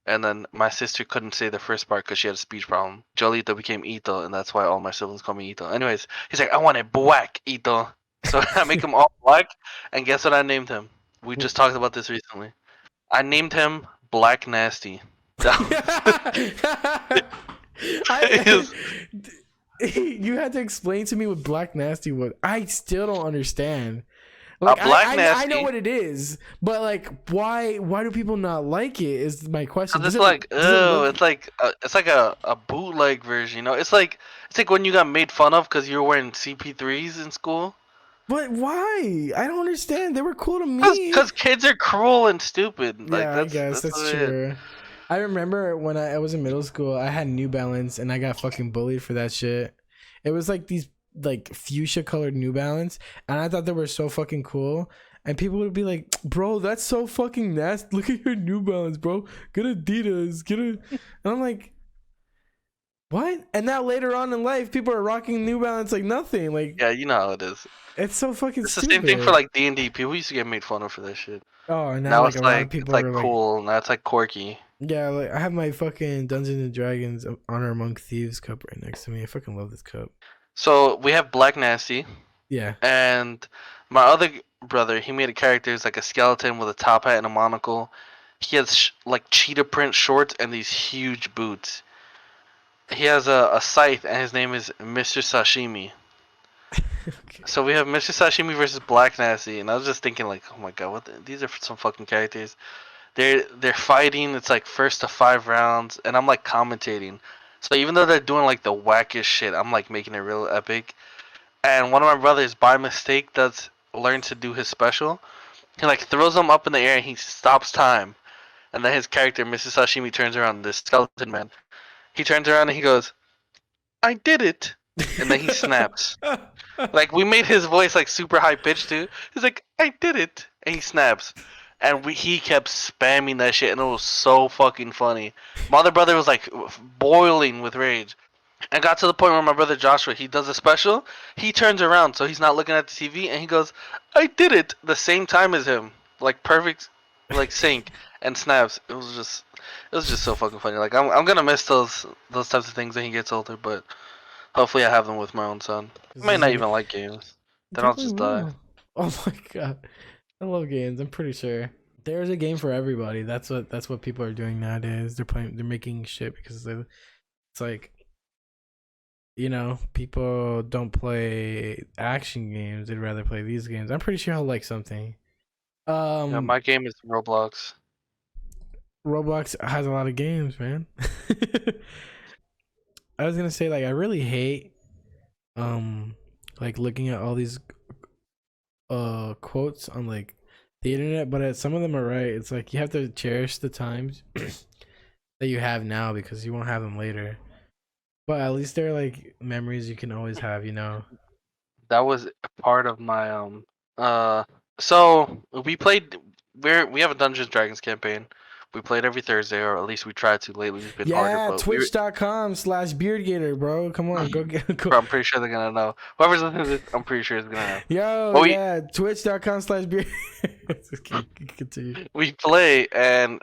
And then my sister couldn't say the first part because she had a speech problem. Jolito became Ito, and that's why all my siblings call me Ito. Anyways, he's like, I want it black, Ito. So I make him all black, and guess what I named him? We just talked about this recently. I named him Black Nasty. I, you had to explain to me what Black Nasty was. I still don't understand. Like Black I know Nasty. what it is, but like why do people not like it is my question. Cause it's like, does it oh, look it's like a bootleg version, you know? It's like when you got made fun of because you were wearing CP3s in school. but why? I don't understand. They were cool to Cause, me. cause kids are cruel and stupid. Like Yeah, I that's guess that's that's what it is. true. I remember when I was in middle school, I had New Balance and I got fucking bullied for that shit. It was like these like fuchsia colored New Balance, and I thought they were so fucking cool. And people would be like, "Bro, that's so fucking nasty. Look at your New Balance, bro. Get Adidas. Get a." And I'm like, "What?" And now later on in life, people are rocking New Balance like nothing. Like Yeah, you know how it is. it's so fucking It's the same thing for stupid. like D&D. People used to get made fun of for that shit. Oh, and now Now like a it's lot of like it's people like are like, cool. Now it's like quirky. yeah, like I have my fucking Dungeons and Dragons Honor Among Thieves cup right next to me. I fucking love this cup. So we have Black Nasty, Yeah. and my other brother, he made a character as like a skeleton with a top hat and a monocle. He has like cheetah print shorts and these huge boots. He has a scythe, and his name is Mr. Sashimi. Okay. So we have Mr. Sashimi versus Black Nasty, and I was just thinking like, oh my god, these are some fucking characters. They're fighting. It's like first to 5 rounds, and I'm like commentating. So even though they're doing like the wackest shit, I'm like making it real epic. And one of my brothers, by mistake, does learn to do his special. He like throws them up in the air, and he stops time. And then his character, Mr. Sashimi, turns around. This skeleton man. He turns around and he goes, "I did it," and then he snaps. Like we made his voice like super high pitched too. He's like, "I did it," and he snaps. And he kept spamming that shit, and it was so fucking funny. My other brother was like boiling with rage. And got to the point where my brother Joshua, he does a special. He turns around so he's not looking at the TV, and he goes, "I did it," the same time as him, like perfect, like sync, and snaps. It was just so fucking funny. Like I'm gonna miss those types of things when he gets older, but hopefully I have them with my own son. I This may is not gonna even like games. Then I'll definitely just die. will. Oh my god. I love games, I'm pretty sure. There's a game for everybody. That's what people are doing nowadays. They're making shit because it's like you know, people don't play action games, they'd rather play these games. I'm pretty sure he'll like something. Yeah, my game is Roblox. Roblox has a lot of games, man. I was gonna say, like, I really hate like looking at all these quotes on like the internet, but some of them are right. It's like you have to cherish the times that you have now because you won't have them later. But at least they're like memories you can always have, you know. That was a part of my So we played. We have a Dungeons Dragons campaign. We played every Thursday, or at least we tried to. Lately, we've been harder. Yeah, But twitch.com/beardgator, bro. Come on, go get go. Bro, I'm pretty sure they're gonna know. Whoever's listening to this, I'm pretty sure is gonna know. Yo, But yeah, twitch.com/beard. Continue. we play, and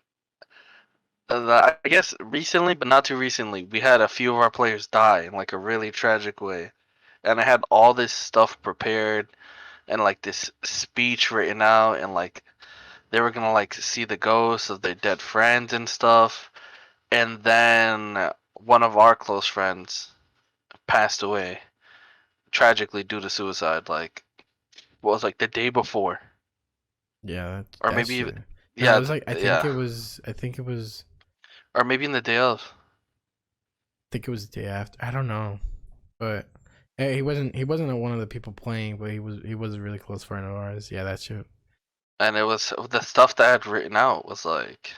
I guess recently, but not too recently, we had a few of our players die in like a really tragic way, and I had all this stuff prepared, and like this speech written out, and like they were gonna like see the ghosts of their dead friends and stuff, and then one of our close friends passed away tragically due to suicide. Like, what was like the day before, Yeah, or that maybe shit. even No, yeah, it was like I think it was. or maybe in the day of. I think it was the day after. I don't know, but hey, he wasn't. He wasn't one of the people playing, but he was. He was a really close friend of ours. Yeah, that shit. And it was the stuff that I had written out was like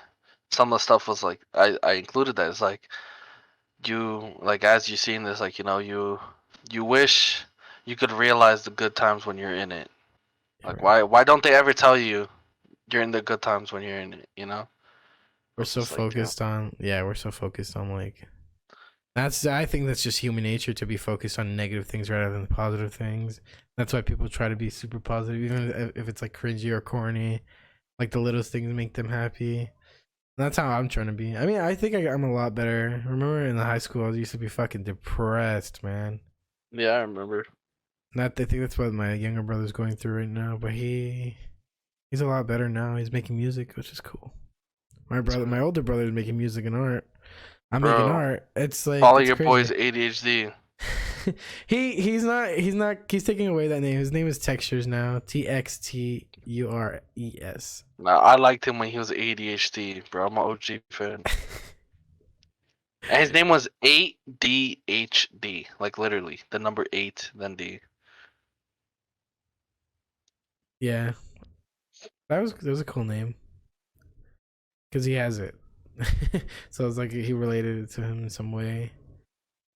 some of the stuff was like I included that. It's like you like as you seen this, like, you know, you wish you could realize the good times when you're in it. Yeah, Like, right. why don't they ever tell you you're in the good times when you're in it, you know? We're It's so just like, damn. focused on. Yeah, we're so focused on like. That's. I think that's just human nature to be focused on negative things rather than the positive things. That's why people try to be super positive, even if it's like cringy or corny. Like the littlest things make them happy. That's how I'm trying to be. I mean, I think I'm a lot better. Remember in the high school, I used to be fucking depressed, man. Yeah, I remember. Not, I think that's what my younger brother's going through right now. But he's a lot better now. He's making music, which is cool. My older brother is making music and art. I'm making Bro, art. It's like follow it's your crazy. boy's ADHD. He's taking away that name. His name is Textures now. TXTURES. Now, I liked him when he was ADHD, bro. I'm an OG fan. And his name was 8DHD, like literally the number 8 then D. Yeah, that was a cool name because he has it. So it's like he related it to him in some way.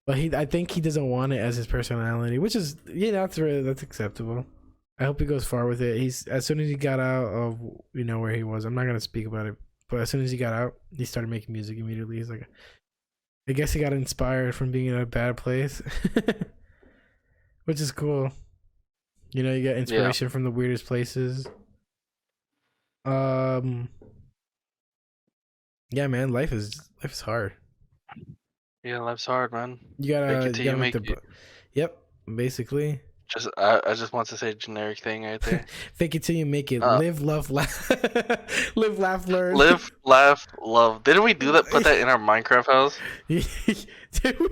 But I think he doesn't want it as his personality, which is, yeah, that's acceptable. I hope he goes far with it. He's as soon as he got out of, you know, where he was. I'm not gonna speak about it, but as soon as he got out, he started making music immediately. He's like, I guess he got inspired from being in a bad place, which is cool. You know, you get inspiration from the weirdest places. Yeah, man, life is hard. Yeah, life's hard, man. You gotta, Fake it till you make make it. Yep, basically. I just want to say generic thing right there. Fake it till you make it. Uh, Live, love, laugh. Live, laugh, learn. Live, laugh, love. Didn't we do that? Put that in our Minecraft house? Did we?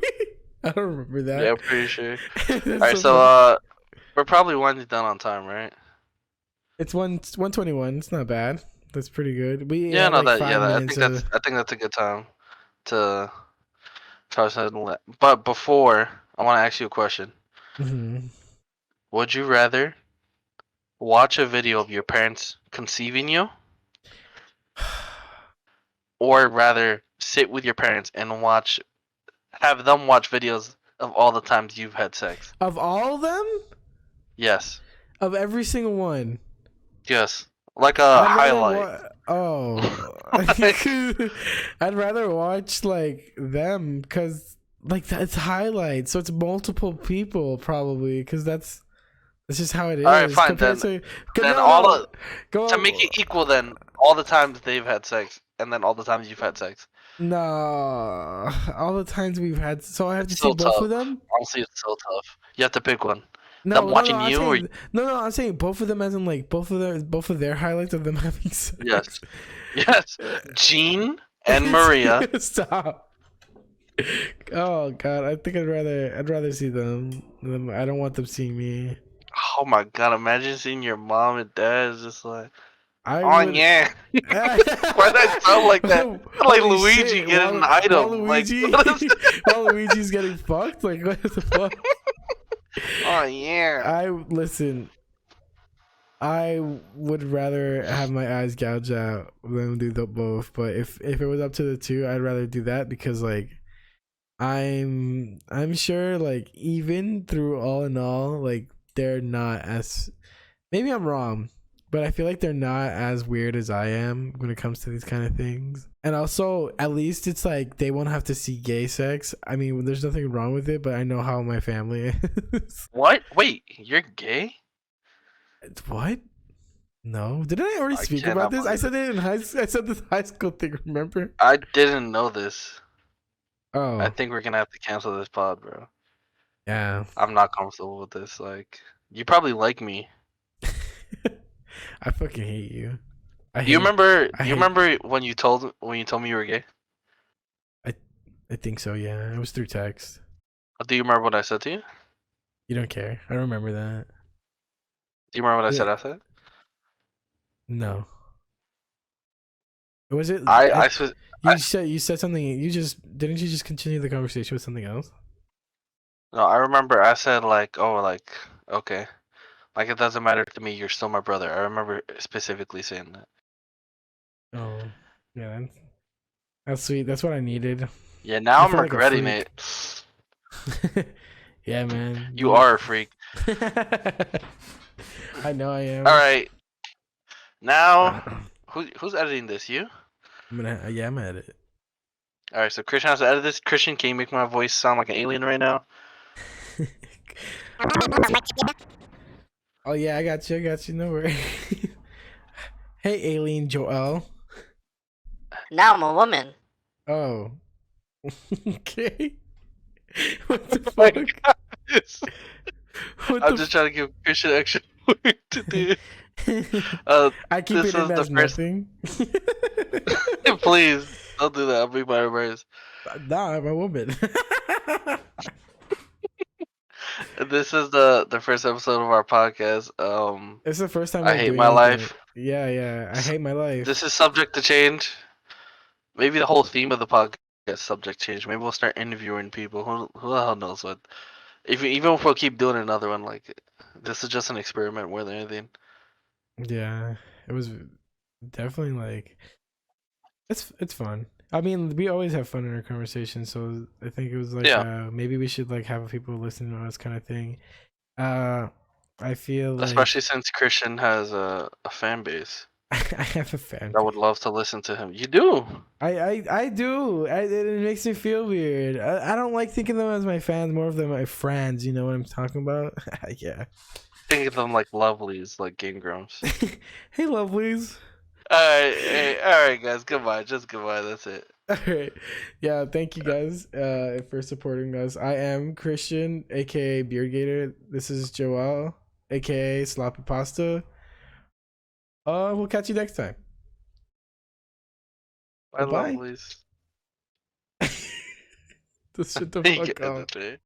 I don't remember that. Yeah, I'm pretty sure. That's All right, so so we're probably winding down on time, right? it's 121. It's not bad. That's pretty good. We Yeah, had no, like that yeah, 5 minutes of. I think that's a good time to try something. But before, I want to ask you a question. Mhm. Would you rather watch a video of your parents conceiving you, or rather sit with your parents and have them watch videos of all the times you've had sex? Of all of them? Yes. Of every single one. Yes. Like a I'd rather highlight. I'd rather watch like them because like that's highlights, so it's multiple people probably because that's just how it is. All right, fine. compared Then to go to make it equal, then all the times they've had sex, and then all the times you've had sex. No, all the times we've had. So I have to It's see so both tough. of them. Honestly, it's so tough. You have to pick one. No, Them watching I'm you, or saying, no, I'm saying both of them, as in like both of their highlights of them having sex. yes, yes. Jean and Maria. Stop. Oh God, I think I'd rather see them. I don't want them seeing me. Oh my god, imagine seeing your mom and dad is just like, I oh would. yeah. Why that sound like that? Like Holy Luigi shit! getting an item. Like, what is While Luigi's getting fucked. Like what the fuck? Oh yeah. I listen. I would rather have my eyes gouged out than do the both. But if it was up to the two, I'd rather do that because like I'm sure like even through all in all, like they're not as, maybe I'm wrong, but I feel like they're not as weird as I am when it comes to these kind of things. And also, at least it's like they won't have to see gay sex. I mean, there's nothing wrong with it, but I know how my family is. What? Wait, you're gay? What? No, didn't I already I speak cannot about this? I believe said it in high. I said this high school thing. Remember? I didn't know this. I Oh think we're gonna have to cancel this pod, bro. yeah. I'm not comfortable with this. Like, you probably like me. I fucking hate you. I Do you hate. remember? I You hate. remember when you told me you were gay? I think so. Yeah, it was through text. Do you remember what I said to you? You don't care. I don't remember that. Do you remember what I Yeah. said after that? No. Was it? I sw- You said something. You just didn't. You just continue the conversation with something else. no, I remember I said like, oh, like, okay, like it doesn't matter to me. You're still my brother. I remember specifically saying that. Oh, yeah. That's sweet. That's what I needed. Yeah, now I I'm feel like a regretting freak. it. Yeah, man. You are a freak. I know I am. All right, now who's editing this? You? Yeah, I'm at it. All right, so Christian has to edit this. Christian, can you make my voice sound like an alien right now? Oh yeah, I got you. I got you. No worries. Hey, Alien Joel. Now I'm a woman. Oh. Okay. What the My fuck? God, What I'm the just trying to give Christian extra work to do. I keep This it in was the as first. nothing. Please don't do that. I'll be my embarrassed. Nah, I'm a woman. This is the first episode of our podcast. It's the first time I we're hate doing my anything. life. Yeah, yeah. I hate my life. This is subject to change. Maybe the whole theme of the podcast is subject change. Maybe we'll start interviewing people. Who the hell knows what? Even if we'll keep doing another one, like this is just an experiment more than anything. Yeah, it was definitely like it's fun. I mean, we always have fun in our conversations, so I think it was like Yeah, maybe we should like have people listen to us kind of thing. I feel like especially since Christian has a fan base I have a fan. that would love to listen to him. You do. I do. It makes me feel weird. I don't like thinking of them as my fans, more of them my friends. You know what I'm talking about? Yeah. Think of them like lovelies, like Game Grumps. Hey, lovelies. All right, guys. Goodbye. Just goodbye. That's it. All right. Yeah, thank you guys for supporting us. I am Christian, aka Beard Gator. This is Joel, aka Sloppy Pasta. We'll catch you next time. Bye, Bye. lovelies. Just shut the You fuck get up. it, eh?